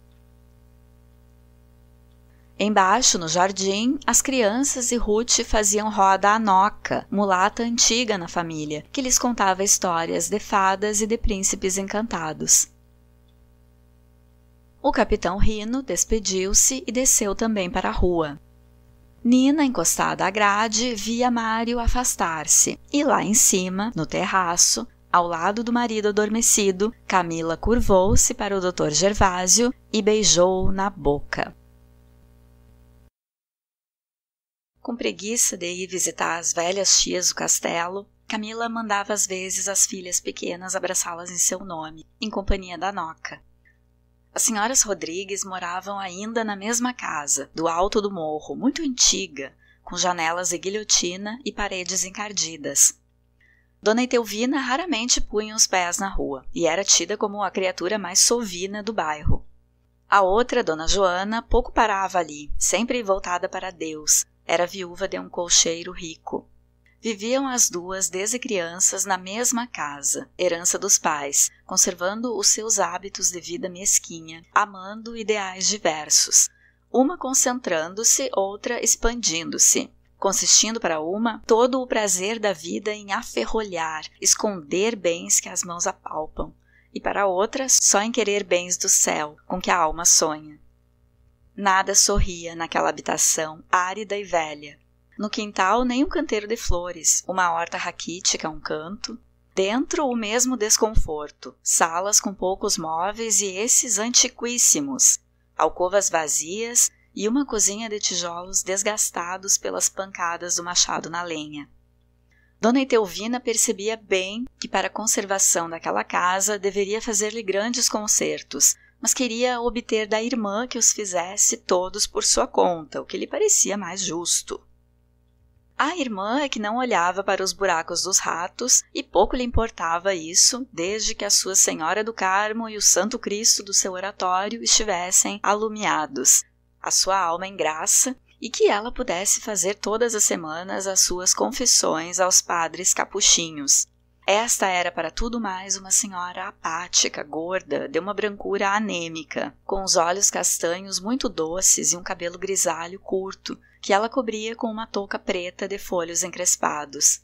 Embaixo, no jardim, as crianças e Ruth faziam roda à Noca, mulata antiga na família, que lhes contava histórias de fadas e de príncipes encantados. O capitão Rino despediu-se e desceu também para a rua. Nina, encostada à grade, via Mário afastar-se, e lá em cima, no terraço, ao lado do marido adormecido, Camila curvou-se para o Dr. Gervásio e beijou-o na boca. Com preguiça de ir visitar as velhas tias do castelo, Camila mandava às vezes as filhas pequenas abraçá-las em seu nome, em companhia da Noca. As senhoras Rodrigues moravam ainda na mesma casa, do alto do morro, muito antiga, com janelas de guilhotina e paredes encardidas. Dona Etelvina raramente punha os pés na rua, e era tida como a criatura mais sovina do bairro. A outra, Dona Joana, pouco parava ali, sempre voltada para Deus. Era viúva de um colcheiro rico. Viviam as duas desde crianças na mesma casa, herança dos pais, conservando os seus hábitos de vida mesquinha, amando ideais diversos, uma concentrando-se, outra expandindo-se, consistindo para uma todo o prazer da vida em aferrolhar, esconder bens que as mãos apalpam, e para outra só em querer bens do céu, com que a alma sonha. Nada sorria naquela habitação árida e velha. No quintal, nem um canteiro de flores, uma horta raquítica a um canto. Dentro, o mesmo desconforto, salas com poucos móveis e esses antiquíssimos, alcovas vazias e uma cozinha de tijolos desgastados pelas pancadas do machado na lenha. Dona Etelvina percebia bem que para a conservação daquela casa deveria fazer-lhe grandes concertos, mas queria obter da irmã que os fizesse todos por sua conta, o que lhe parecia mais justo. A irmã é que não olhava para os buracos dos ratos e pouco lhe importava isso, desde que a sua Senhora do Carmo e o Santo Cristo do seu oratório estivessem alumiados, a sua alma em graça, e que ela pudesse fazer todas as semanas as suas confissões aos padres capuchinhos. Esta era para tudo mais uma senhora apática, gorda, de uma brancura anêmica, com os olhos castanhos muito doces e um cabelo grisalho curto, que ela cobria com uma touca preta de folhos encrespados.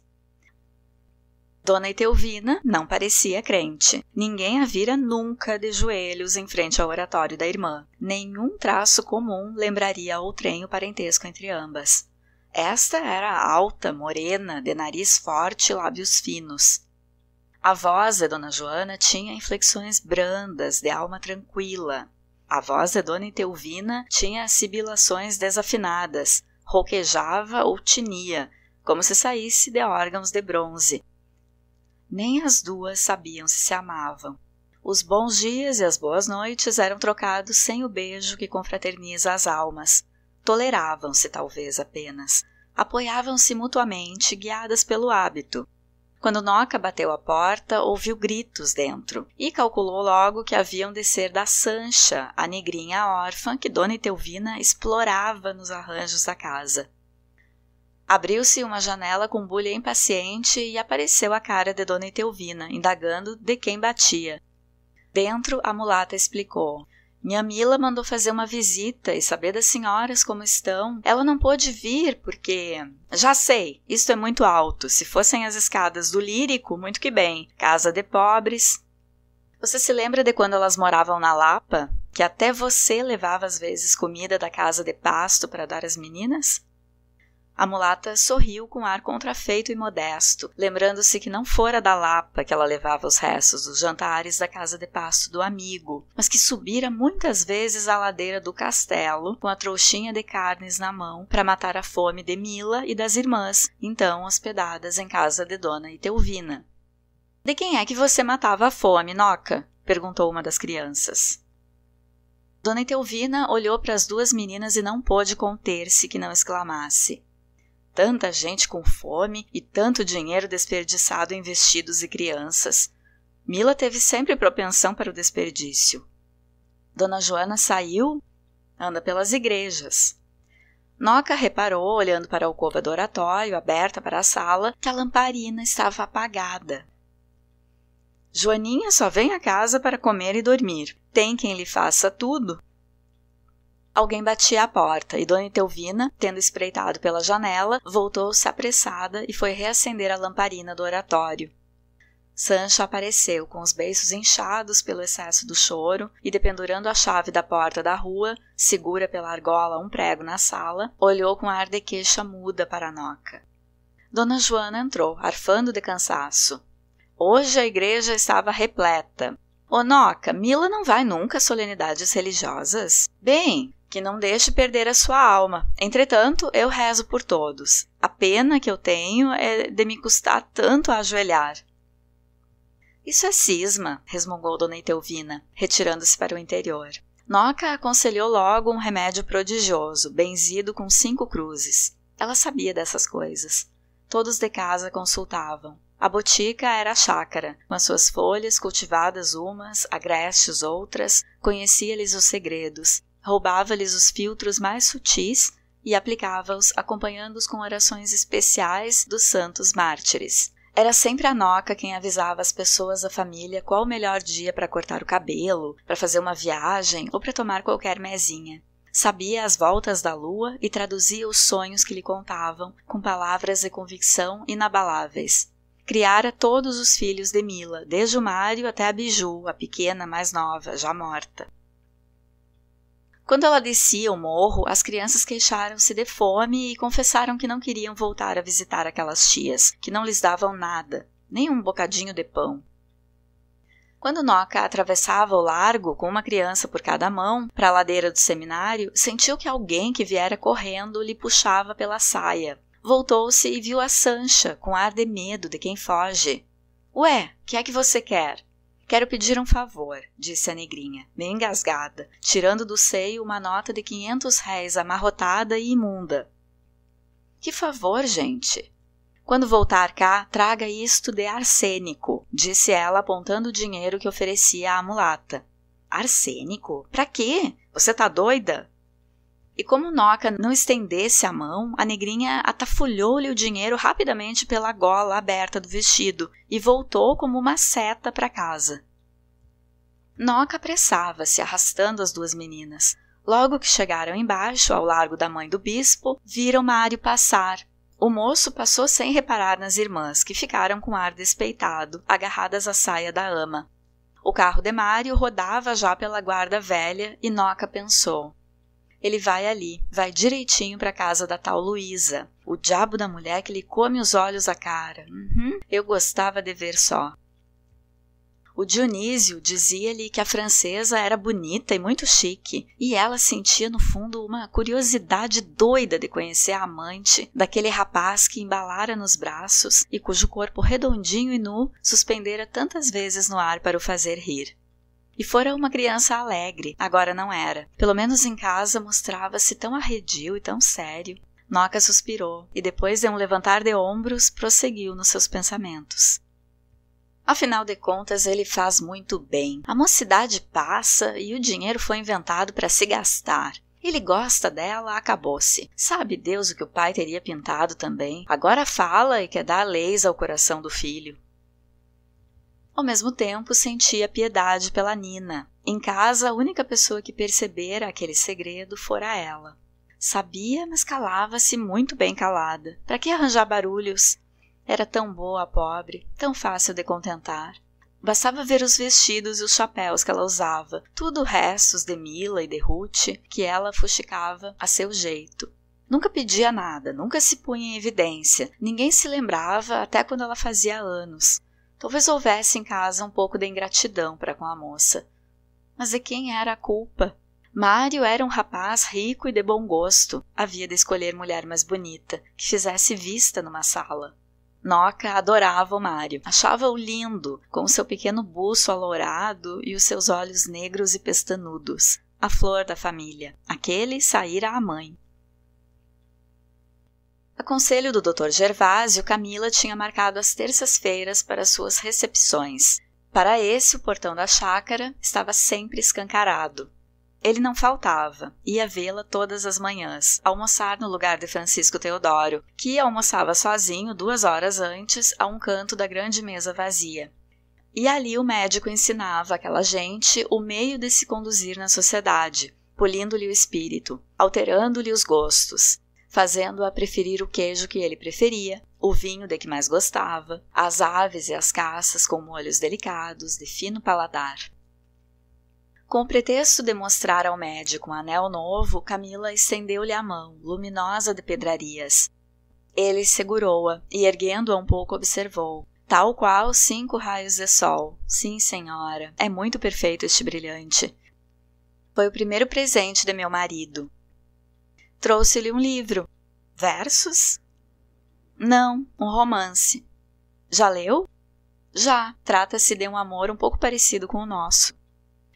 Dona Etelvina não parecia crente. Ninguém a vira nunca de joelhos em frente ao oratório da irmã. Nenhum traço comum lembraria outrem o parentesco entre ambas. Esta era alta, morena, de nariz forte e lábios finos. A voz de Dona Joana tinha inflexões brandas, de alma tranquila. A voz de Dona Etelvina tinha sibilações desafinadas, rouquejava ou tinia, como se saísse de órgãos de bronze. Nem as duas sabiam se amavam. Os bons dias e as boas noites eram trocados sem o beijo que confraterniza as almas. Toleravam-se talvez apenas. Apoiavam-se mutuamente, guiadas pelo hábito. Quando Noca bateu à porta, ouviu gritos dentro e calculou logo que haviam de ser da Sancha, a negrinha órfã que Dona Etelvina explorava nos arranjos da casa. Abriu-se uma janela com bulha impaciente e apareceu a cara de Dona Etelvina, indagando de quem batia. Dentro, a mulata explicou. Minha Mila mandou fazer uma visita e saber das senhoras como estão. Ela não pôde vir porque... Já sei, isto é muito alto. Se fossem as escadas do Lírico, muito que bem. Casa de pobres. Você se lembra de quando elas moravam na Lapa? Que até você levava às vezes comida da casa de pasto para dar às meninas? A mulata sorriu com ar contrafeito e modesto, lembrando-se que não fora da Lapa que ela levava os restos dos jantares da casa de pasto do amigo, mas que subira muitas vezes a ladeira do castelo com a trouxinha de carnes na mão para matar a fome de Mila e das irmãs, então hospedadas em casa de Dona Etelvina. — De quem é que você matava a fome, Noca? — perguntou uma das crianças. Dona Etelvina olhou para as duas meninas e não pôde conter-se que não exclamasse. Tanta gente com fome e tanto dinheiro desperdiçado em vestidos e crianças. Mila teve sempre propensão para o desperdício. Dona Joana saiu, anda pelas igrejas. Noca reparou, olhando para a alcova do oratório, aberta para a sala, que a lamparina estava apagada. Joaninha só vem a casa para comer e dormir. Tem quem lhe faça tudo. Alguém batia à porta e Dona Etelvina, tendo espreitado pela janela, voltou-se apressada e foi reacender a lamparina do oratório. Sancha apareceu com os beiços inchados pelo excesso do choro e, dependurando a chave da porta da rua, segura pela argola um prego na sala, olhou com ar de queixa muda para a Noca. Dona Joana entrou, arfando de cansaço. Hoje a igreja estava repleta. Ô Noca, Mila não vai nunca às solenidades religiosas? Bem... que não deixe perder a sua alma. Entretanto, eu rezo por todos. A pena que eu tenho é de me custar tanto a ajoelhar. Isso é cisma, resmungou Dona Etelvina, retirando-se para o interior. Noca aconselhou logo um remédio prodigioso, benzido com 5 cruzes. Ela sabia dessas coisas. Todos de casa consultavam. A botica era a chácara, com as suas folhas cultivadas umas, agrestes outras, conhecia-lhes os segredos, roubava-lhes os filtros mais sutis e aplicava-os acompanhando-os com orações especiais dos santos mártires. Era sempre a Noca quem avisava as pessoas da família qual o melhor dia para cortar o cabelo, para fazer uma viagem ou para tomar qualquer mezinha. Sabia as voltas da lua e traduzia os sonhos que lhe contavam com palavras de convicção inabaláveis. Criara todos os filhos de Mila, desde o Mário até a Biju, a pequena mais nova, já morta. Quando ela descia o morro, as crianças queixaram-se de fome e confessaram que não queriam voltar a visitar aquelas tias, que não lhes davam nada, nem um bocadinho de pão. Quando Noca atravessava o largo com uma criança por cada mão para a ladeira do seminário, sentiu que alguém que viera correndo lhe puxava pela saia. Voltou-se e viu a Sancha com ar de medo de quem foge. — Ué, que é que você quer? — Quero pedir um favor, disse a negrinha, meio engasgada, tirando do seio uma nota de 500 réis amarrotada e imunda. — Que favor, gente? — Quando voltar cá, traga isto de arsênico, disse ela apontando o dinheiro que oferecia à mulata. — Arsênico? Pra quê? Você tá doida? E como Noca não estendesse a mão, a negrinha atafolhou-lhe o dinheiro rapidamente pela gola aberta do vestido e voltou como uma seta para casa. Noca apressava-se, arrastando as duas meninas. Logo que chegaram embaixo, ao largo da mãe do bispo, viram Mário passar. O moço passou sem reparar nas irmãs, que ficaram com ar despeitado, agarradas à saia da ama. O carro de Mário rodava já pela guarda velha e Noca pensou: ele vai ali, vai direitinho para a casa da tal Luísa. O diabo da mulher que lhe come os olhos à cara. Eu gostava de ver só. O Dionísio dizia-lhe que a francesa era bonita e muito chique, e ela sentia no fundo uma curiosidade doida de conhecer a amante daquele rapaz que embalara nos braços e cujo corpo redondinho e nu suspendera tantas vezes no ar para o fazer rir. E fora uma criança alegre, agora não era. Pelo menos em casa mostrava-se tão arredio e tão sério. Noca suspirou e depois de um levantar de ombros, prosseguiu nos seus pensamentos. Afinal de contas, ele faz muito bem. A mocidade passa e o dinheiro foi inventado para se gastar. Ele gosta dela, acabou-se. Sabe Deus o que o pai teria pintado também. Agora fala e quer dar leis ao coração do filho. Ao mesmo tempo, sentia piedade pela Nina. Em casa, a única pessoa que percebera aquele segredo fora ela. Sabia, mas calava-se muito bem calada. Para que arranjar barulhos? Era tão boa a pobre, tão fácil de contentar. Bastava ver os vestidos e os chapéus que ela usava, tudo restos de Mila e de Ruth, que ela fuxicava a seu jeito. Nunca pedia nada, nunca se punha em evidência. Ninguém se lembrava até quando ela fazia anos. Talvez houvesse em casa um pouco de ingratidão para com a moça. Mas de quem era a culpa? Mário era um rapaz rico e de bom gosto. Havia de escolher mulher mais bonita, que fizesse vista numa sala. Noca adorava o Mário. Achava-o lindo, com o seu pequeno buço alourado e os seus olhos negros e pestanudos. A flor da família. Aquele saíra à mãe. A conselho do Dr. Gervásio, Camila tinha marcado as terças-feiras para suas recepções. Para esse, o portão da chácara estava sempre escancarado. Ele não faltava, ia vê-la todas as manhãs, almoçar no lugar de Francisco Teodoro, que almoçava sozinho 2 horas antes a um canto da grande mesa vazia. E ali o médico ensinava àquela gente o meio de se conduzir na sociedade, polindo-lhe o espírito, alterando-lhe os gostos, fazendo-a preferir o queijo que ele preferia, o vinho de que mais gostava, as aves e as caças com molhos delicados, de fino paladar. Com o pretexto de mostrar ao médico um anel novo, Camila estendeu-lhe a mão, luminosa de pedrarias. Ele segurou-a e, erguendo-a um pouco, observou. Tal qual 5 raios de sol. Sim, senhora, é muito perfeito este brilhante. Foi o primeiro presente de meu marido. Trouxe-lhe um livro. Versos? Não, um romance. Já leu? Já, trata-se de um amor um pouco parecido com o nosso.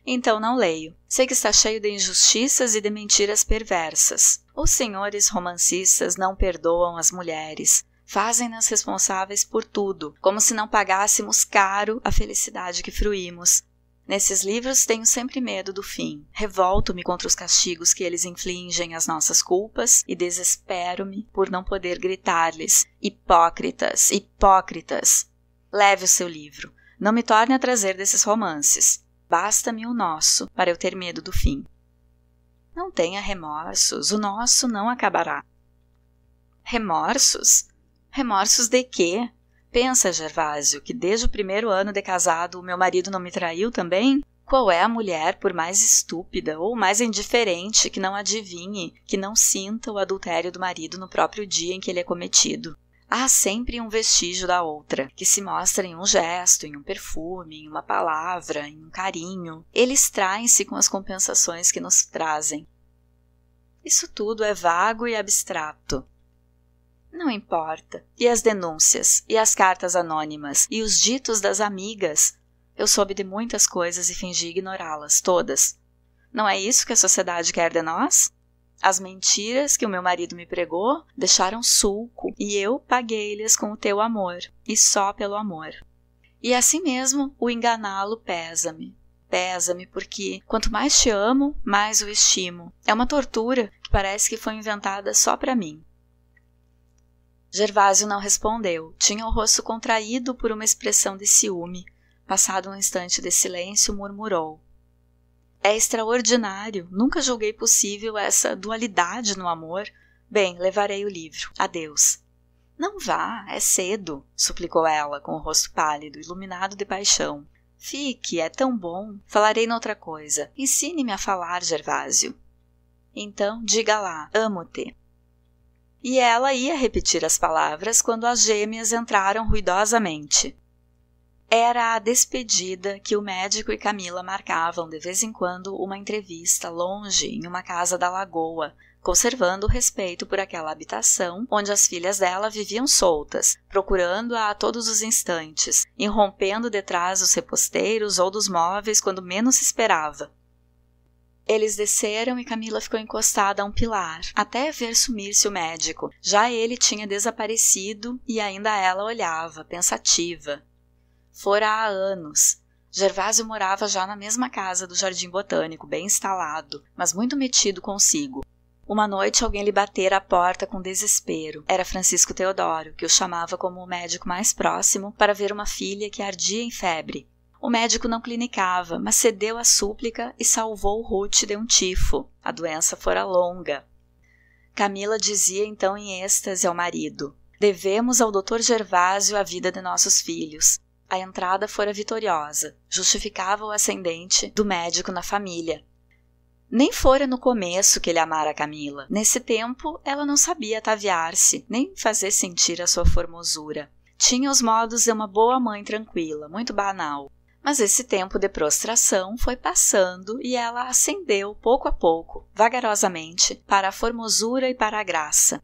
Então não leio. Sei que está cheio de injustiças e de mentiras perversas. Os senhores romancistas não perdoam as mulheres. Fazem-nas responsáveis por tudo, como se não pagássemos caro a felicidade que fruímos. Nesses livros tenho sempre medo do fim. Revolto-me contra os castigos que eles infligem às nossas culpas e desespero-me por não poder gritar-lhes: hipócritas, hipócritas! Leve o seu livro. Não me torne a trazer desses romances. Basta-me o nosso, para eu ter medo do fim. Não tenha remorsos, o nosso não acabará. Remorsos? Remorsos de quê? Pensa, Gervásio, que desde o 1º ano de casado o meu marido não me traiu também? Qual é a mulher, por mais estúpida ou mais indiferente, que não adivinhe, que não sinta o adultério do marido no próprio dia em que ele é cometido? Há sempre um vestígio da outra, que se mostra em um gesto, em um perfume, em uma palavra, em um carinho. Eles traem-se com as compensações que nos trazem. Isso tudo é vago e abstrato. Não importa. E as denúncias, e as cartas anônimas, e os ditos das amigas? Eu soube de muitas coisas e fingi ignorá-las, todas. Não é isso que a sociedade quer de nós? As mentiras que o meu marido me pregou deixaram sulco, e eu paguei-lhes com o teu amor, e só pelo amor. E assim mesmo, o enganá-lo pesa-me. Pesa-me porque, quanto mais te amo, mais o estimo. É uma tortura que parece que foi inventada só para mim. Gervásio não respondeu. Tinha o rosto contraído por uma expressão de ciúme. Passado um instante de silêncio, murmurou. É extraordinário. Nunca julguei possível essa dualidade no amor. Bem, levarei o livro. Adeus. Não vá, é cedo, suplicou ela, com o rosto pálido, iluminado de paixão. Fique, é tão bom. Falarei noutra coisa. Ensine-me a falar, Gervásio. Então, diga lá, amo-te. E ela ia repetir as palavras quando as gêmeas entraram ruidosamente. Era a despedida que o médico e Camila marcavam de vez em quando uma entrevista longe em uma casa da lagoa, conservando o respeito por aquela habitação onde as filhas dela viviam soltas, procurando-a a todos os instantes, irrompendo detrás dos reposteiros ou dos móveis quando menos se esperava. Eles desceram e Camila ficou encostada a um pilar, até ver sumir-se o médico. Já ele tinha desaparecido e ainda ela olhava, pensativa. Fora há anos. Gervásio morava já na mesma casa do Jardim Botânico, bem instalado, mas muito metido consigo. Uma noite alguém lhe batera à porta com desespero. Era Francisco Teodoro, que o chamava como o médico mais próximo para ver uma filha que ardia em febre. O médico não clinicava, mas cedeu à súplica e salvou Ruth de um tifo. A doença fora longa. Camila dizia então em êxtase ao marido: devemos ao Dr. Gervásio a vida de nossos filhos. A entrada fora vitoriosa, justificava o ascendente do médico na família. Nem fora no começo que ele amara Camila. Nesse tempo, ela não sabia ataviar-se, nem fazer sentir a sua formosura. Tinha os modos de uma boa mãe tranquila, muito banal. Mas esse tempo de prostração foi passando e ela ascendeu pouco a pouco, vagarosamente, para a formosura e para a graça.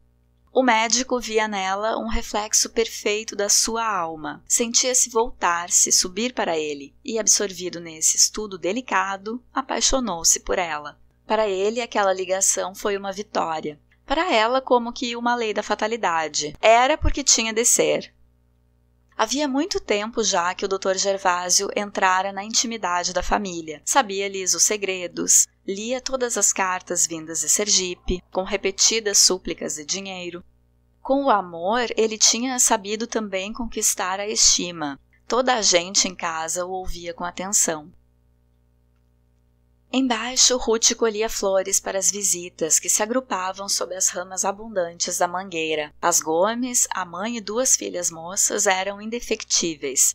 O médico via nela um reflexo perfeito da sua alma. Sentia-se voltar-se, subir para ele, e, absorvido nesse estudo delicado, apaixonou-se por ela. Para ele, aquela ligação foi uma vitória. Para ela, como que uma lei da fatalidade. Era porque tinha de ser. Havia muito tempo já que o Dr. Gervásio entrara na intimidade da família. Sabia-lhes os segredos, lia todas as cartas vindas de Sergipe, com repetidas súplicas de dinheiro. Com o amor, ele tinha sabido também conquistar a estima. Toda a gente em casa o ouvia com atenção. Embaixo, Ruth colhia flores para as visitas que se agrupavam sob as ramas abundantes da mangueira. As Gomes, a mãe e 2 filhas moças eram indefectíveis.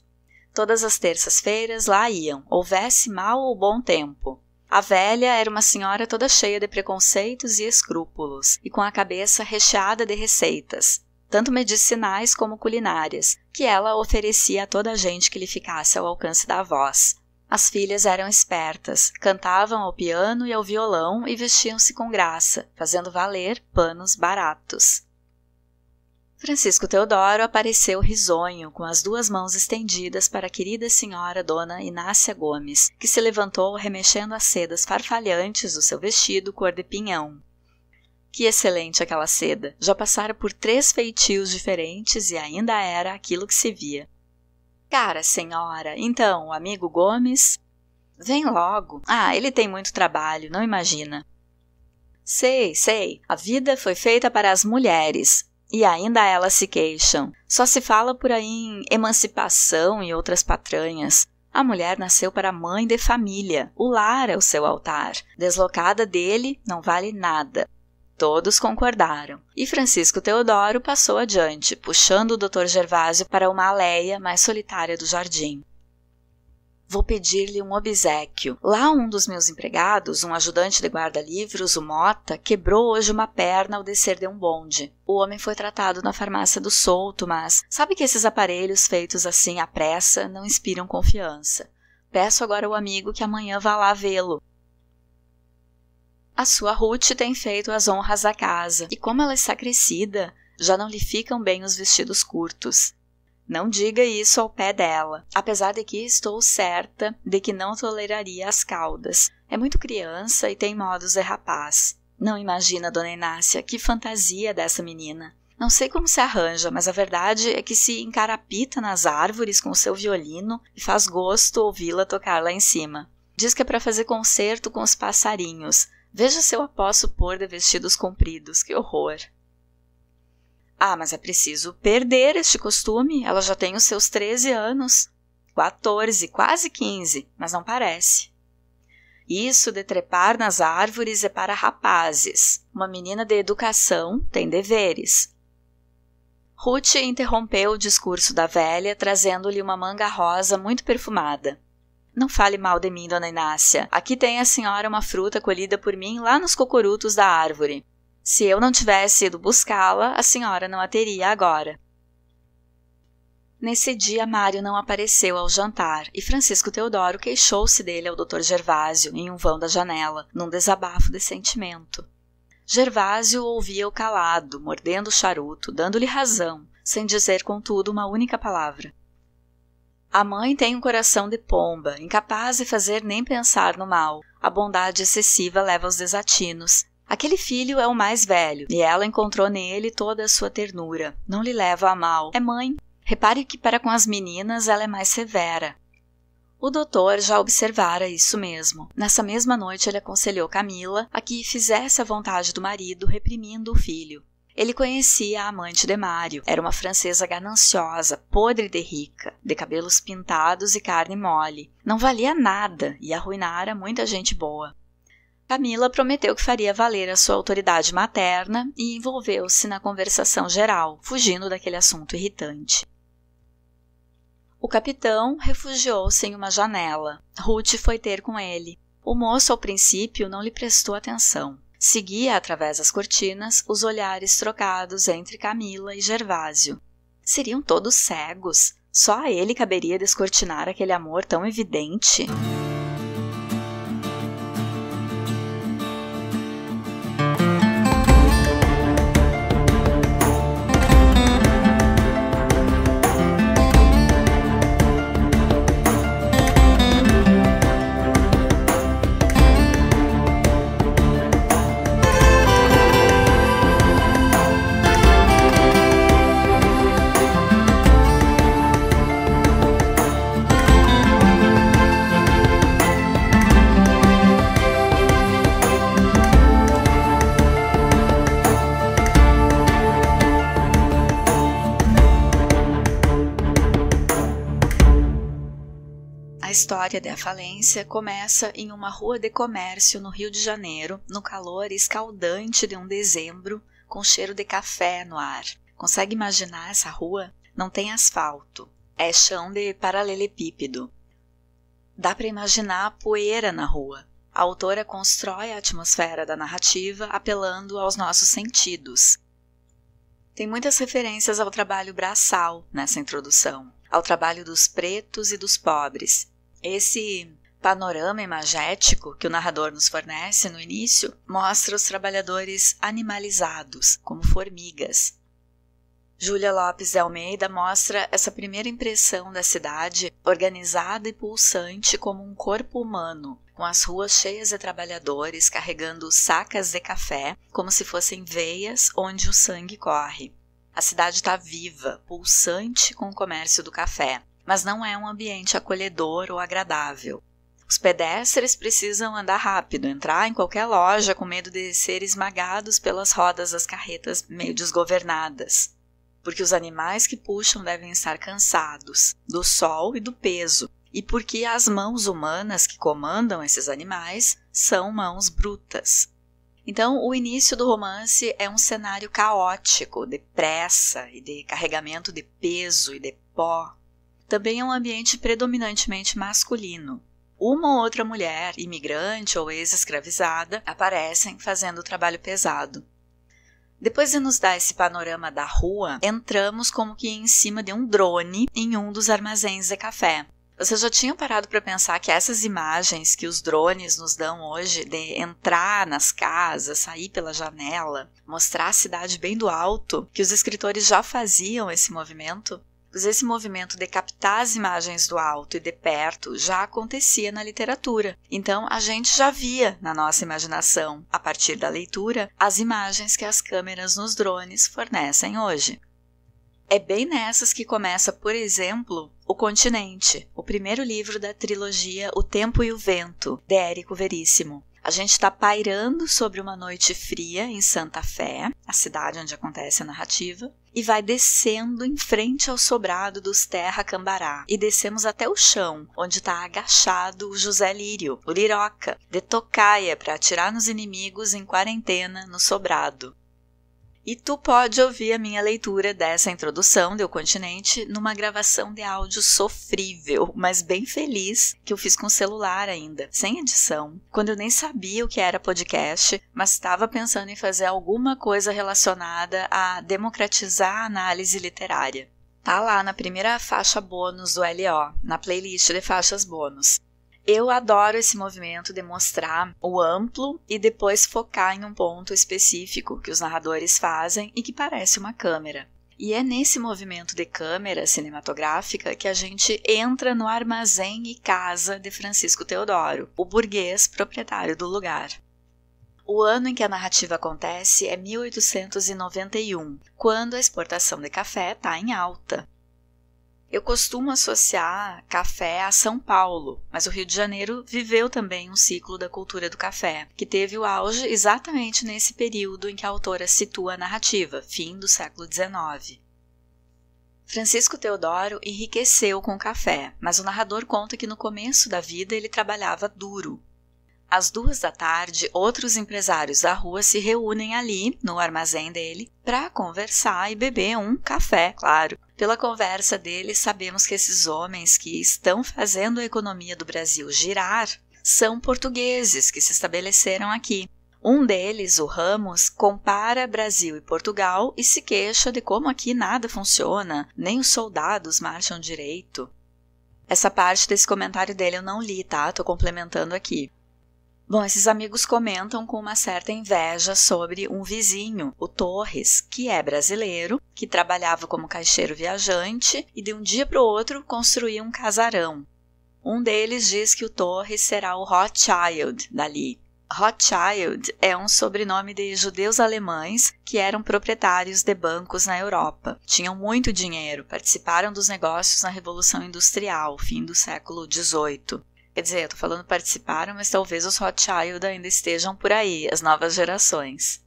Todas as terças-feiras lá iam, houvesse mau ou bom tempo. A velha era uma senhora toda cheia de preconceitos e escrúpulos, e com a cabeça recheada de receitas, tanto medicinais como culinárias, que ela oferecia a toda a gente que lhe ficasse ao alcance da voz. As filhas eram espertas, cantavam ao piano e ao violão e vestiam-se com graça, fazendo valer panos baratos. Francisco Teodoro apareceu risonho, com as 2 mãos estendidas para a querida senhora Dona Inácia Gomes, que se levantou remexendo as sedas farfalhantes do seu vestido cor de pinhão. Que excelente aquela seda! Já passara por 3 feitios diferentes e ainda era aquilo que se via. Cara, senhora, então, o amigo Gomes? Vem logo. Ah, ele tem muito trabalho, não imagina. Sei. A vida foi feita para as mulheres. E ainda elas se queixam. Só se fala por aí em emancipação e outras patranhas. A mulher nasceu para mãe de família. O lar é o seu altar. Deslocada dele, não vale nada. Todos concordaram, e Francisco Teodoro passou adiante, puxando o Dr. Gervásio para uma aléia mais solitária do jardim. Vou pedir-lhe um obséquio. Lá um dos meus empregados, um ajudante de guarda-livros, o Mota, quebrou hoje uma perna ao descer de um bonde. O homem foi tratado na farmácia do Souto, mas sabe que esses aparelhos feitos assim à pressa não inspiram confiança. Peço agora ao amigo que amanhã vá lá vê-lo. A sua Ruth tem feito as honras da casa, e como ela está crescida, já não lhe ficam bem os vestidos curtos. Não diga isso ao pé dela, apesar de que estou certa de que não toleraria as caudas. É muito criança e tem modos de rapaz. Não imagina, dona Inácia, que fantasia dessa menina. Não sei como se arranja, mas a verdade é que se encarapita nas árvores com o seu violino e faz gosto ouvi-la tocar lá em cima. Diz que é para fazer concerto com os passarinhos. Veja se eu a posso pôr de vestidos compridos, que horror! Ah, mas é preciso perder este costume, ela já tem os seus 13 anos. 14, quase 15, mas não parece. Isso de trepar nas árvores é para rapazes. Uma menina de educação tem deveres. Ruth interrompeu o discurso da velha, trazendo-lhe uma manga rosa muito perfumada. Não fale mal de mim, dona Inácia. Aqui tem a senhora uma fruta colhida por mim lá nos cocorutos da árvore. Se eu não tivesse ido buscá-la, a senhora não a teria agora. Nesse dia, Mário não apareceu ao jantar e Francisco Teodoro queixou-se dele ao Dr. Gervásio em um vão da janela, num desabafo de sentimento. Gervásio ouvia-o calado, mordendo o charuto, dando-lhe razão, sem dizer, contudo, uma única palavra. A mãe tem um coração de pomba, incapaz de fazer nem pensar no mal. A bondade excessiva leva aos desatinos. Aquele filho é o mais velho, e ela encontrou nele toda a sua ternura. Não lhe leva a mal. É mãe. Repare que para com as meninas ela é mais severa. O doutor já observara isso mesmo. Nessa mesma noite ele aconselhou Camila a que fizesse a vontade do marido, reprimindo o filho. Ele conhecia a amante de Mário. Era uma francesa gananciosa, podre de rica, de cabelos pintados e carne mole. Não valia nada e arruinara muita gente boa. Camila prometeu que faria valer a sua autoridade materna e envolveu-se na conversação geral, fugindo daquele assunto irritante. O capitão refugiou-se em uma janela. Ruth foi ter com ele. O moço, ao princípio, não lhe prestou atenção. Seguia, através das cortinas, os olhares trocados entre Camila e Gervásio. Seriam todos cegos. Só a ele caberia descortinar aquele amor tão evidente. A história da falência começa em uma rua de comércio no Rio de Janeiro, no calor escaldante de um dezembro, com cheiro de café no ar. Consegue imaginar essa rua? Não tem asfalto, é chão de paralelepípedo. Dá para imaginar a poeira na rua. A autora constrói a atmosfera da narrativa apelando aos nossos sentidos. Tem muitas referências ao trabalho braçal nessa introdução, ao trabalho dos pretos e dos pobres. Esse panorama imagético que o narrador nos fornece no início mostra os trabalhadores animalizados, como formigas. Júlia Lopes de Almeida mostra essa primeira impressão da cidade organizada e pulsante como um corpo humano, com as ruas cheias de trabalhadores carregando sacas de café como se fossem veias onde o sangue corre. A cidade está viva, pulsante com o comércio do café, mas não é um ambiente acolhedor ou agradável. Os pedestres precisam andar rápido, entrar em qualquer loja com medo de ser esmagados pelas rodas das carretas meio desgovernadas, porque os animais que puxam devem estar cansados do sol e do peso, e porque as mãos humanas que comandam esses animais são mãos brutas. Então, o início do romance é um cenário caótico, de pressa e de carregamento de peso e de pó. também é um ambiente predominantemente masculino. Uma ou outra mulher, imigrante ou ex-escravizada, aparecem fazendo o trabalho pesado. Depois de nos dar esse panorama da rua, entramos como que em cima de um drone em um dos armazéns de café. Você já tinha parado para pensar que essas imagens que os drones nos dão hoje, de entrar nas casas, sair pela janela, mostrar a cidade bem do alto, que os escritores já faziam esse movimento? Pois esse movimento de captar as imagens do alto e de perto já acontecia na literatura. Então, a gente já via na nossa imaginação, a partir da leitura, as imagens que as câmeras nos drones fornecem hoje. É bem nessas que começa, por exemplo, O Continente, o primeiro livro da trilogia O Tempo e o Vento, de Érico Veríssimo. A gente está pairando sobre uma noite fria em Santa Fé, a cidade onde acontece a narrativa, e vai descendo em frente ao sobrado dos Terra Cambará. E descemos até o chão, onde está agachado o José Lírio, o Liroca, de tocaia para atirar nos inimigos em quarentena no sobrado. E tu pode ouvir a minha leitura dessa introdução de O Continente numa gravação de áudio sofrível, mas bem feliz, que eu fiz com celular ainda, sem edição, quando eu nem sabia o que era podcast, mas estava pensando em fazer alguma coisa relacionada a democratizar a análise literária. Tá lá na primeira faixa bônus do LO, na playlist de faixas bônus. Eu adoro esse movimento de mostrar o amplo e depois focar em um ponto específico que os narradores fazem e que parece uma câmera. E é nesse movimento de câmera cinematográfica que a gente entra no armazém e casa de Francisco Teodoro, o burguês proprietário do lugar. O ano em que a narrativa acontece é 1891, quando a exportação de café está em alta. Eu costumo associar café a São Paulo, mas o Rio de Janeiro viveu também um ciclo da cultura do café, que teve o auge exatamente nesse período em que a autora situa a narrativa, fim do século XIX. Francisco Teodoro enriqueceu com o café, mas o narrador conta que no começo da vida ele trabalhava duro. Às 14h, outros empresários da rua se reúnem ali, no armazém dele, para conversar e beber um café, claro. Pela conversa deles, sabemos que esses homens que estão fazendo a economia do Brasil girar são portugueses que se estabeleceram aqui. Um deles, o Ramos, compara Brasil e Portugal e se queixa de como aqui nada funciona, nem os soldados marcham direito. Essa parte desse comentário dele eu não li, tá? Tô complementando aqui. Bom, esses amigos comentam com uma certa inveja sobre um vizinho, o Torres, que é brasileiro, que trabalhava como caixeiro viajante e de um dia para o outro construía um casarão. Um deles diz que o Torres será o Rothschild dali. Rothschild é um sobrenome de judeus alemães que eram proprietários de bancos na Europa. Tinham muito dinheiro, participaram dos negócios na Revolução Industrial, fim do século XVIII. Quer dizer, eu tô falando participaram, mas talvez os Rothschild ainda estejam por aí, as novas gerações.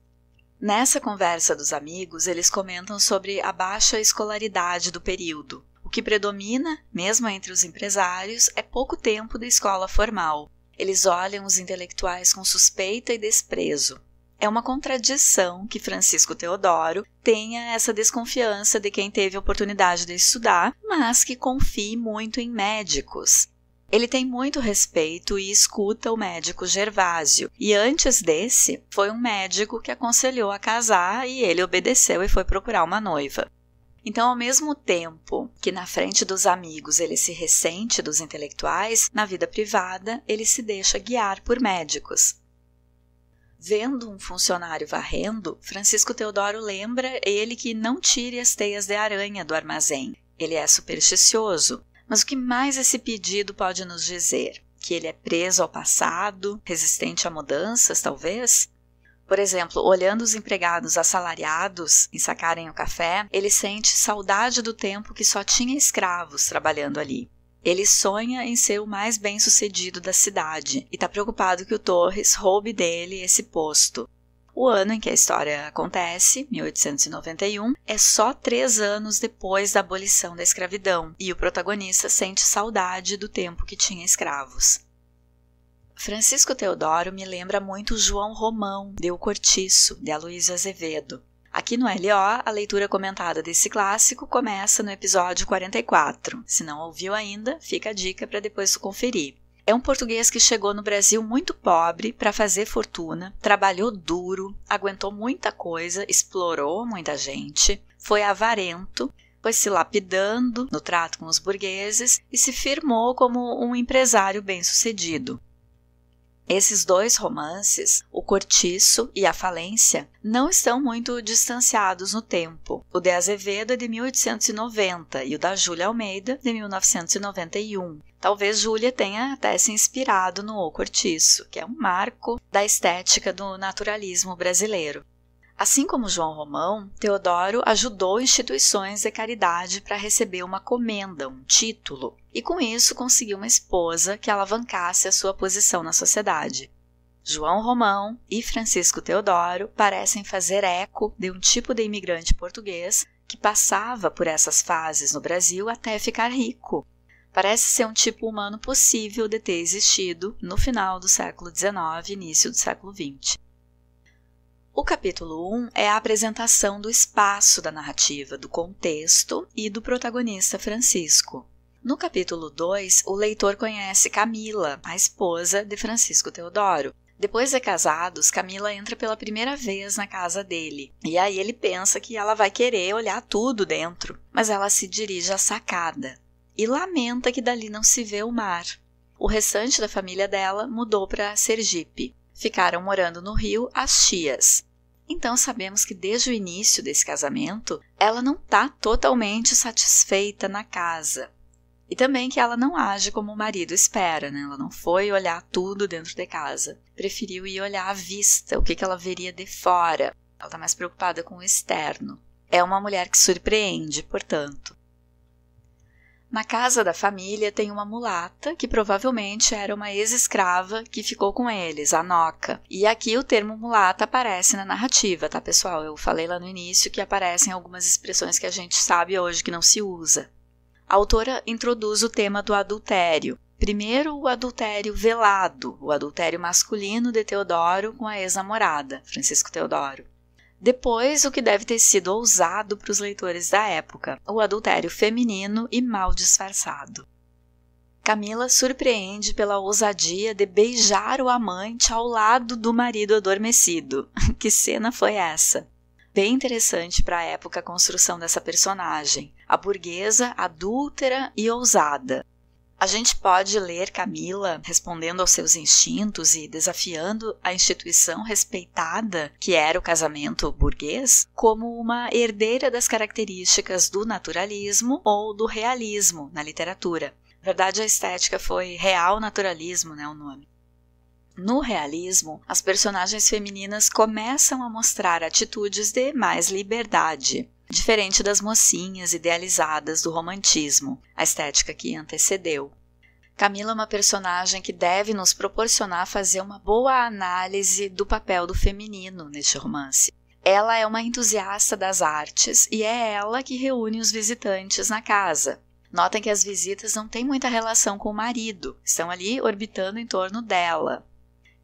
Nessa conversa dos amigos, eles comentam sobre a baixa escolaridade do período. O que predomina, mesmo entre os empresários, é pouco tempo de escola formal. Eles olham os intelectuais com suspeita e desprezo. É uma contradição que Francisco Teodoro tenha essa desconfiança de quem teve a oportunidade de estudar, mas que confie muito em médicos. Ele tem muito respeito e escuta o médico Gervásio, e antes desse, foi um médico que aconselhou a casar e ele obedeceu e foi procurar uma noiva. Então, ao mesmo tempo que na frente dos amigos ele se ressente dos intelectuais, na vida privada ele se deixa guiar por médicos. Vendo um funcionário varrendo, Francisco Teodoro lembra ele que não tire as teias de aranha do armazém. Ele é supersticioso. Mas o que mais esse pedido pode nos dizer? Que ele é preso ao passado, resistente a mudanças, talvez? Por exemplo, olhando os empregados assalariados ensacarem o café, ele sente saudade do tempo que só tinha escravos trabalhando ali. Ele sonha em ser o mais bem-sucedido da cidade e está preocupado que o Torres roube dele esse posto. O ano em que a história acontece, 1891, é só 3 anos depois da abolição da escravidão e o protagonista sente saudade do tempo que tinha escravos. Francisco Teodoro me lembra muito João Romão, de O Cortiço, de Aloysio Azevedo. Aqui no LO, a leitura comentada desse clássico começa no episódio 44. Se não ouviu ainda, fica a dica para depois conferir. É um português que chegou no Brasil muito pobre para fazer fortuna, trabalhou duro, aguentou muita coisa, explorou muita gente, foi avarento, foi se lapidando no trato com os burgueses e se firmou como um empresário bem-sucedido. Esses dois romances, O Cortiço e A Falência, não estão muito distanciados no tempo. O de Azevedo é de 1890 e o da Júlia Almeida de 1991. Talvez Júlia tenha até se inspirado no O Cortiço, que é um marco da estética do naturalismo brasileiro. Assim como João Romão, Teodoro ajudou instituições de caridade para receber uma comenda, um título, e com isso conseguiu uma esposa que alavancasse a sua posição na sociedade. João Romão e Francisco Teodoro parecem fazer eco de um tipo de imigrante português que passava por essas fases no Brasil até ficar rico. Parece ser um tipo humano possível de ter existido no final do século XIX e início do século XX. O capítulo 1 é a apresentação do espaço da narrativa, do contexto e do protagonista Francisco. No capítulo 2, o leitor conhece Camila, a esposa de Francisco Teodoro. Depois de casados, Camila entra pela primeira vez na casa dele, e aí ele pensa que ela vai querer olhar tudo dentro, mas ela se dirige à sacada e lamenta que dali não se vê o mar. O restante da família dela mudou para Sergipe. Ficaram morando no Rio as tias. Então sabemos que desde o início desse casamento, ela não está totalmente satisfeita na casa. E também que ela não age como o marido espera, né? Ela não foi olhar tudo dentro de casa. Preferiu ir olhar à vista, o que ela veria de fora. Ela está mais preocupada com o externo. É uma mulher que surpreende, portanto. Na casa da família tem uma mulata, que provavelmente era uma ex-escrava que ficou com eles, a Noca. E aqui o termo mulata aparece na narrativa, tá, pessoal? Eu falei lá no início que aparecem algumas expressões que a gente sabe hoje que não se usa. A autora introduz o tema do adultério. Primeiro, o adultério velado, o adultério masculino de Teodoro com a ex-namorada, Francisco Teodoro. Depois, o que deve ter sido ousado para os leitores da época, o adultério feminino e mal disfarçado. Camila surpreende pela ousadia de beijar o amante ao lado do marido adormecido. Que cena foi essa? Bem interessante para a época a construção dessa personagem, a burguesa, adúltera e ousada. A gente pode ler Camila respondendo aos seus instintos e desafiando a instituição respeitada, que era o casamento burguês, como uma herdeira das características do naturalismo ou do realismo na literatura. Na verdade, a estética foi real naturalismo, né, o nome. No realismo, as personagens femininas começam a mostrar atitudes de mais liberdade, diferente das mocinhas idealizadas do romantismo, a estética que antecedeu. Camila é uma personagem que deve nos proporcionar fazer uma boa análise do papel do feminino neste romance. Ela é uma entusiasta das artes e é ela que reúne os visitantes na casa. Notem que as visitas não têm muita relação com o marido, estão ali orbitando em torno dela.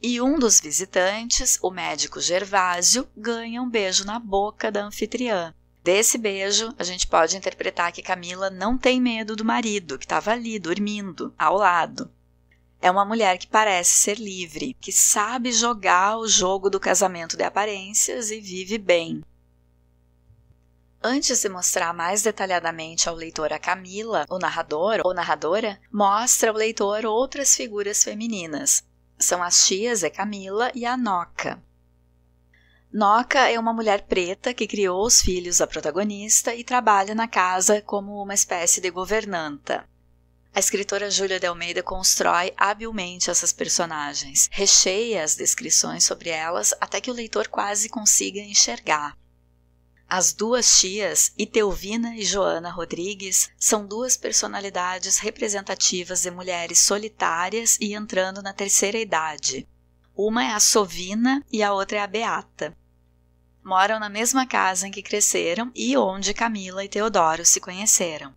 E um dos visitantes, o médico Gervásio, ganha um beijo na boca da anfitriã. Desse beijo, a gente pode interpretar que Camila não tem medo do marido, que estava ali, dormindo, ao lado. É uma mulher que parece ser livre, que sabe jogar o jogo do casamento de aparências e vive bem. Antes de mostrar mais detalhadamente ao leitor a Camila, o narrador ou narradora, mostra ao leitor outras figuras femininas. São as tias de Camila e a Noca. Noca é uma mulher preta que criou os filhos da protagonista e trabalha na casa como uma espécie de governanta. A escritora Júlia de Almeida constrói habilmente essas personagens, recheia as descrições sobre elas até que o leitor quase consiga enxergar. As duas tias, Itelvina e Joana Rodrigues, são duas personalidades representativas de mulheres solitárias e entrando na terceira idade. Uma é a Sovina e a outra é a Beata. Moram na mesma casa em que cresceram e onde Camila e Teodoro se conheceram.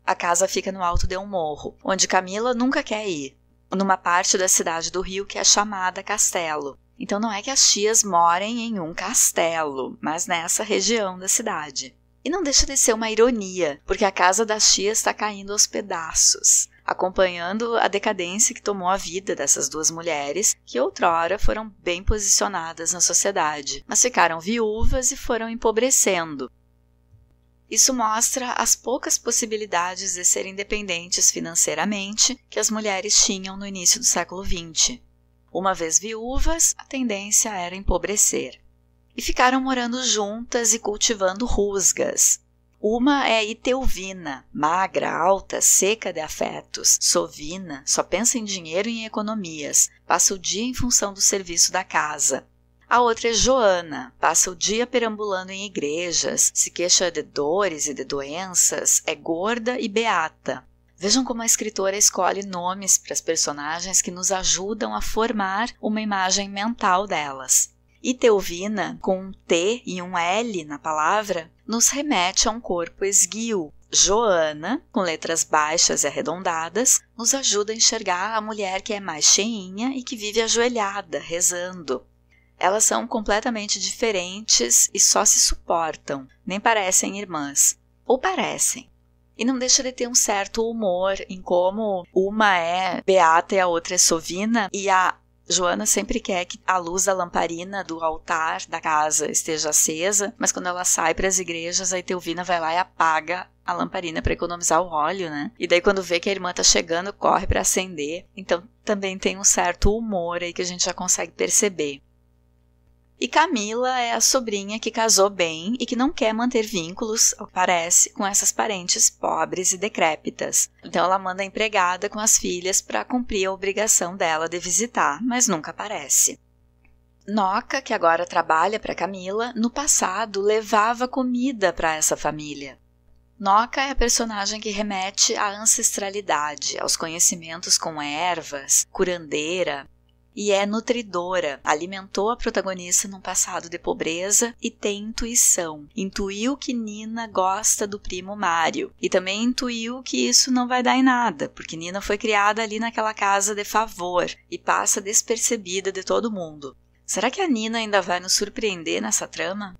A casa fica no alto de um morro, onde Camila nunca quer ir, numa parte da cidade do Rio que é chamada Castelo. Então não é que as tias morem em um castelo, mas nessa região da cidade. E não deixa de ser uma ironia, porque a casa das tias está caindo aos pedaços, acompanhando a decadência que tomou a vida dessas duas mulheres, que outrora foram bem posicionadas na sociedade, mas ficaram viúvas e foram empobrecendo. Isso mostra as poucas possibilidades de serem independentes financeiramente que as mulheres tinham no início do século XX. Uma vez viúvas, a tendência era empobrecer. E ficaram morando juntas e cultivando rusgas. Uma é Itelvina, magra, alta, seca de afetos, sovina, só pensa em dinheiro e em economias, passa o dia em função do serviço da casa. A outra é Joana, passa o dia perambulando em igrejas, se queixa de dores e de doenças, é gorda e beata. Vejam como a escritora escolhe nomes para as personagens que nos ajudam a formar uma imagem mental delas. Itelvina, com um T e um L na palavra, nos remete a um corpo esguio. Joana, com letras baixas e arredondadas, nos ajuda a enxergar a mulher que é mais cheinha e que vive ajoelhada, rezando. Elas são completamente diferentes e só se suportam, nem parecem irmãs. Ou parecem. E não deixa de ter um certo humor em como uma é beata e a outra é sovina, e a Joana sempre quer que a luz da lamparina do altar da casa esteja acesa, mas quando ela sai para as igrejas, a Itelvina vai lá e apaga a lamparina para economizar o óleo, né? E daí quando vê que a irmã tá chegando, corre para acender. Então também tem um certo humor aí que a gente já consegue perceber. E Camila é a sobrinha que casou bem e que não quer manter vínculos, parece, com essas parentes pobres e decrépitas. Então ela manda a empregada com as filhas para cumprir a obrigação dela de visitar, mas nunca aparece. Noca, que agora trabalha para Camila, no passado levava comida para essa família. Noca é a personagem que remete à ancestralidade, aos conhecimentos com ervas, curandeira, e é nutridora, alimentou a protagonista num passado de pobreza e tem intuição. Intuiu que Nina gosta do primo Mário e também intuiu que isso não vai dar em nada, porque Nina foi criada ali naquela casa de favor e passa despercebida de todo mundo. Será que a Nina ainda vai nos surpreender nessa trama?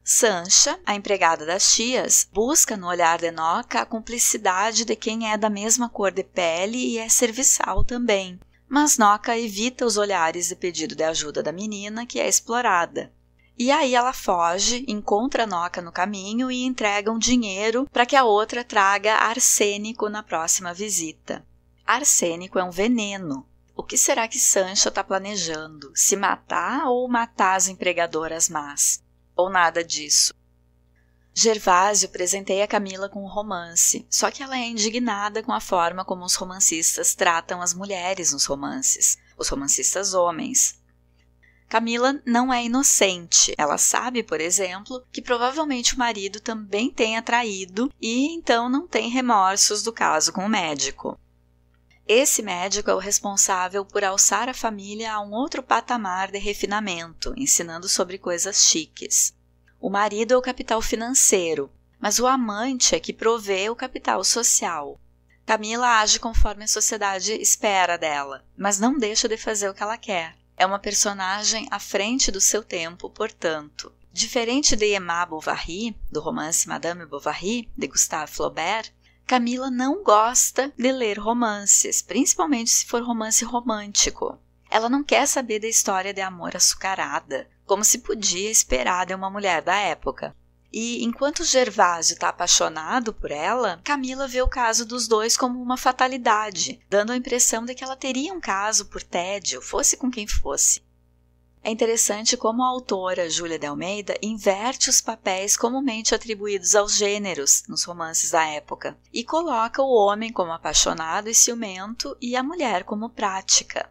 Sancha, a empregada das tias, busca no olhar de Noca a cumplicidade de quem é da mesma cor de pele e é serviçal também. Mas Noca evita os olhares de pedido de ajuda da menina, que é explorada. E aí ela foge, encontra Noca no caminho e entrega um dinheiro para que a outra traga arsênico na próxima visita. Arsênico é um veneno. O que será que Sancha está planejando? Se matar ou matar as empregadoras más? Ou nada disso? Gervásio presenteia Camila com um romance, só que ela é indignada com a forma como os romancistas tratam as mulheres nos romances, os romancistas homens. Camila não é inocente, ela sabe, por exemplo, que provavelmente o marido também tenha traído e então não tem remorsos do caso com o médico. Esse médico é o responsável por alçar a família a um outro patamar de refinamento, ensinando sobre coisas chiques. O marido é o capital financeiro, mas o amante é que provê o capital social. Camila age conforme a sociedade espera dela, mas não deixa de fazer o que ela quer. É uma personagem à frente do seu tempo, portanto. Diferente de Emma Bovary, do romance Madame Bovary, de Gustave Flaubert, Camila não gosta de ler romances, principalmente se for romance romântico. Ela não quer saber da história de amor açucarada, como se podia esperar de uma mulher da época. E enquanto Gervásio está apaixonado por ela, Camila vê o caso dos dois como uma fatalidade, dando a impressão de que ela teria um caso por tédio, fosse com quem fosse. É interessante como a autora Júlia de Almeida inverte os papéis comumente atribuídos aos gêneros nos romances da época e coloca o homem como apaixonado e ciumento e a mulher como prática.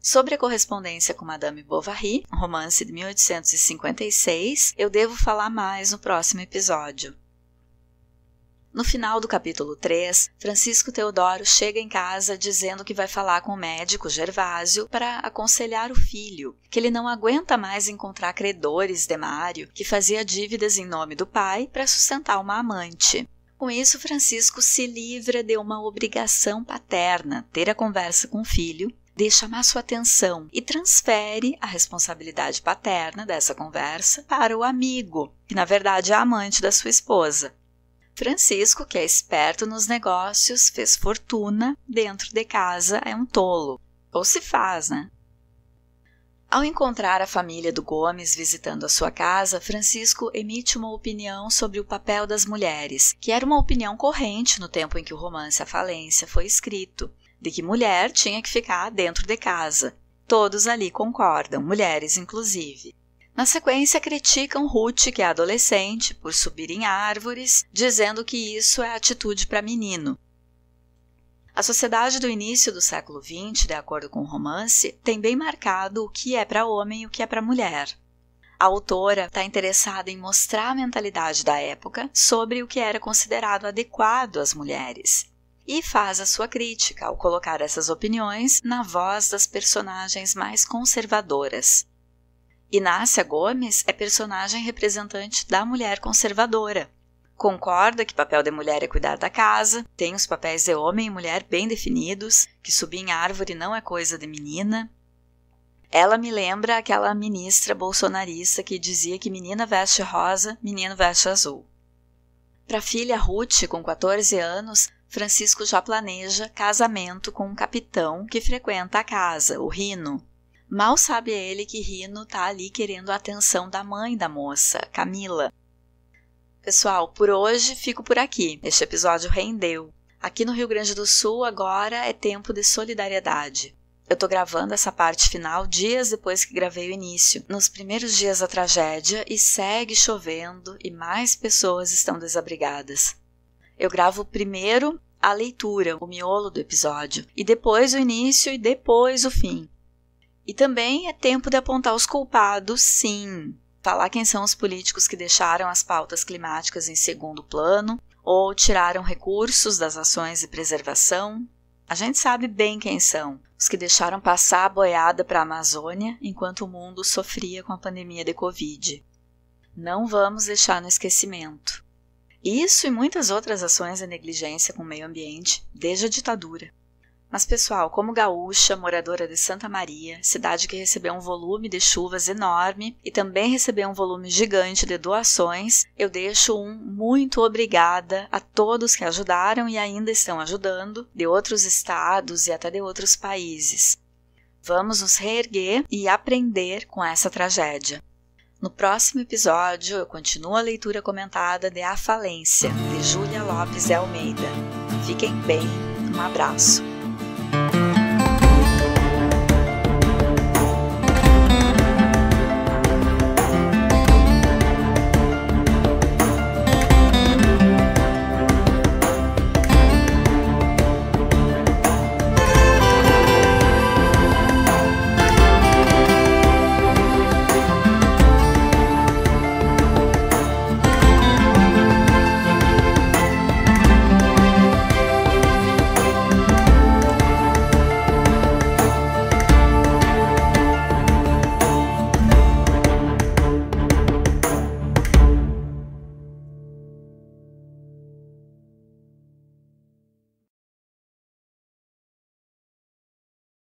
Sobre a correspondência com Madame Bovary, um romance de 1856, eu devo falar mais no próximo episódio. No final do capítulo 3, Francisco Teodoro chega em casa dizendo que vai falar com o médico Gervásio para aconselhar o filho, que ele não aguenta mais encontrar credores de Mário, que fazia dívidas em nome do pai para sustentar uma amante. Com isso, Francisco se livra de uma obrigação paterna, ter a conversa com o filho, deixa chamar sua atenção e transfere a responsabilidade paterna dessa conversa para o amigo, que na verdade é a amante da sua esposa. Francisco, que é esperto nos negócios, fez fortuna, dentro de casa é um tolo. Ou se faz, né? Ao encontrar a família do Gomes visitando a sua casa, Francisco emite uma opinião sobre o papel das mulheres, que era uma opinião corrente no tempo em que o romance A Falência foi escrito, de que mulher tinha que ficar dentro de casa. Todos ali concordam, mulheres inclusive. Na sequência, criticam Ruth, que é adolescente, por subir em árvores, dizendo que isso é atitude para menino. A sociedade do início do século XX, de acordo com o romance, tem bem marcado o que é para homem e o que é para mulher. A autora está interessada em mostrar a mentalidade da época sobre o que era considerado adequado às mulheres. E faz a sua crítica ao colocar essas opiniões na voz das personagens mais conservadoras. Inácia Gomes é personagem representante da mulher conservadora. Concorda que o papel de mulher é cuidar da casa, tem os papéis de homem e mulher bem definidos, que subir em árvore não é coisa de menina. Ela me lembra aquela ministra bolsonarista que dizia que menina veste rosa, menino veste azul. Para a filha Ruth, com 14 anos, Francisco já planeja casamento com um capitão que frequenta a casa, o Rino. Mal sabe ele que Rino está ali querendo a atenção da mãe da moça, Camila. Pessoal, por hoje fico por aqui. Este episódio rendeu. Aqui no Rio Grande do Sul agora é tempo de solidariedade. Eu tô gravando essa parte final dias depois que gravei o início, nos primeiros dias da tragédia, e segue chovendo e mais pessoas estão desabrigadas. Eu gravo primeiro a leitura, o miolo do episódio, e depois o início e depois o fim. E também é tempo de apontar os culpados, sim. Falar quem são os políticos que deixaram as pautas climáticas em segundo plano ou tiraram recursos das ações de preservação. A gente sabe bem quem são, os que deixaram passar a boiada para a Amazônia enquanto o mundo sofria com a pandemia de Covid. Não vamos deixar no esquecimento. Isso e muitas outras ações de negligência com o meio ambiente desde a ditadura. Mas pessoal, como gaúcha, moradora de Santa Maria, cidade que recebeu um volume de chuvas enorme e também recebeu um volume gigante de doações, eu deixo um muito obrigada a todos que ajudaram e ainda estão ajudando, de outros estados e até de outros países. Vamos nos reerguer e aprender com essa tragédia. No próximo episódio, eu continuo a leitura comentada de A Falência, de Júlia Lopes de Almeida. Fiquem bem, um abraço.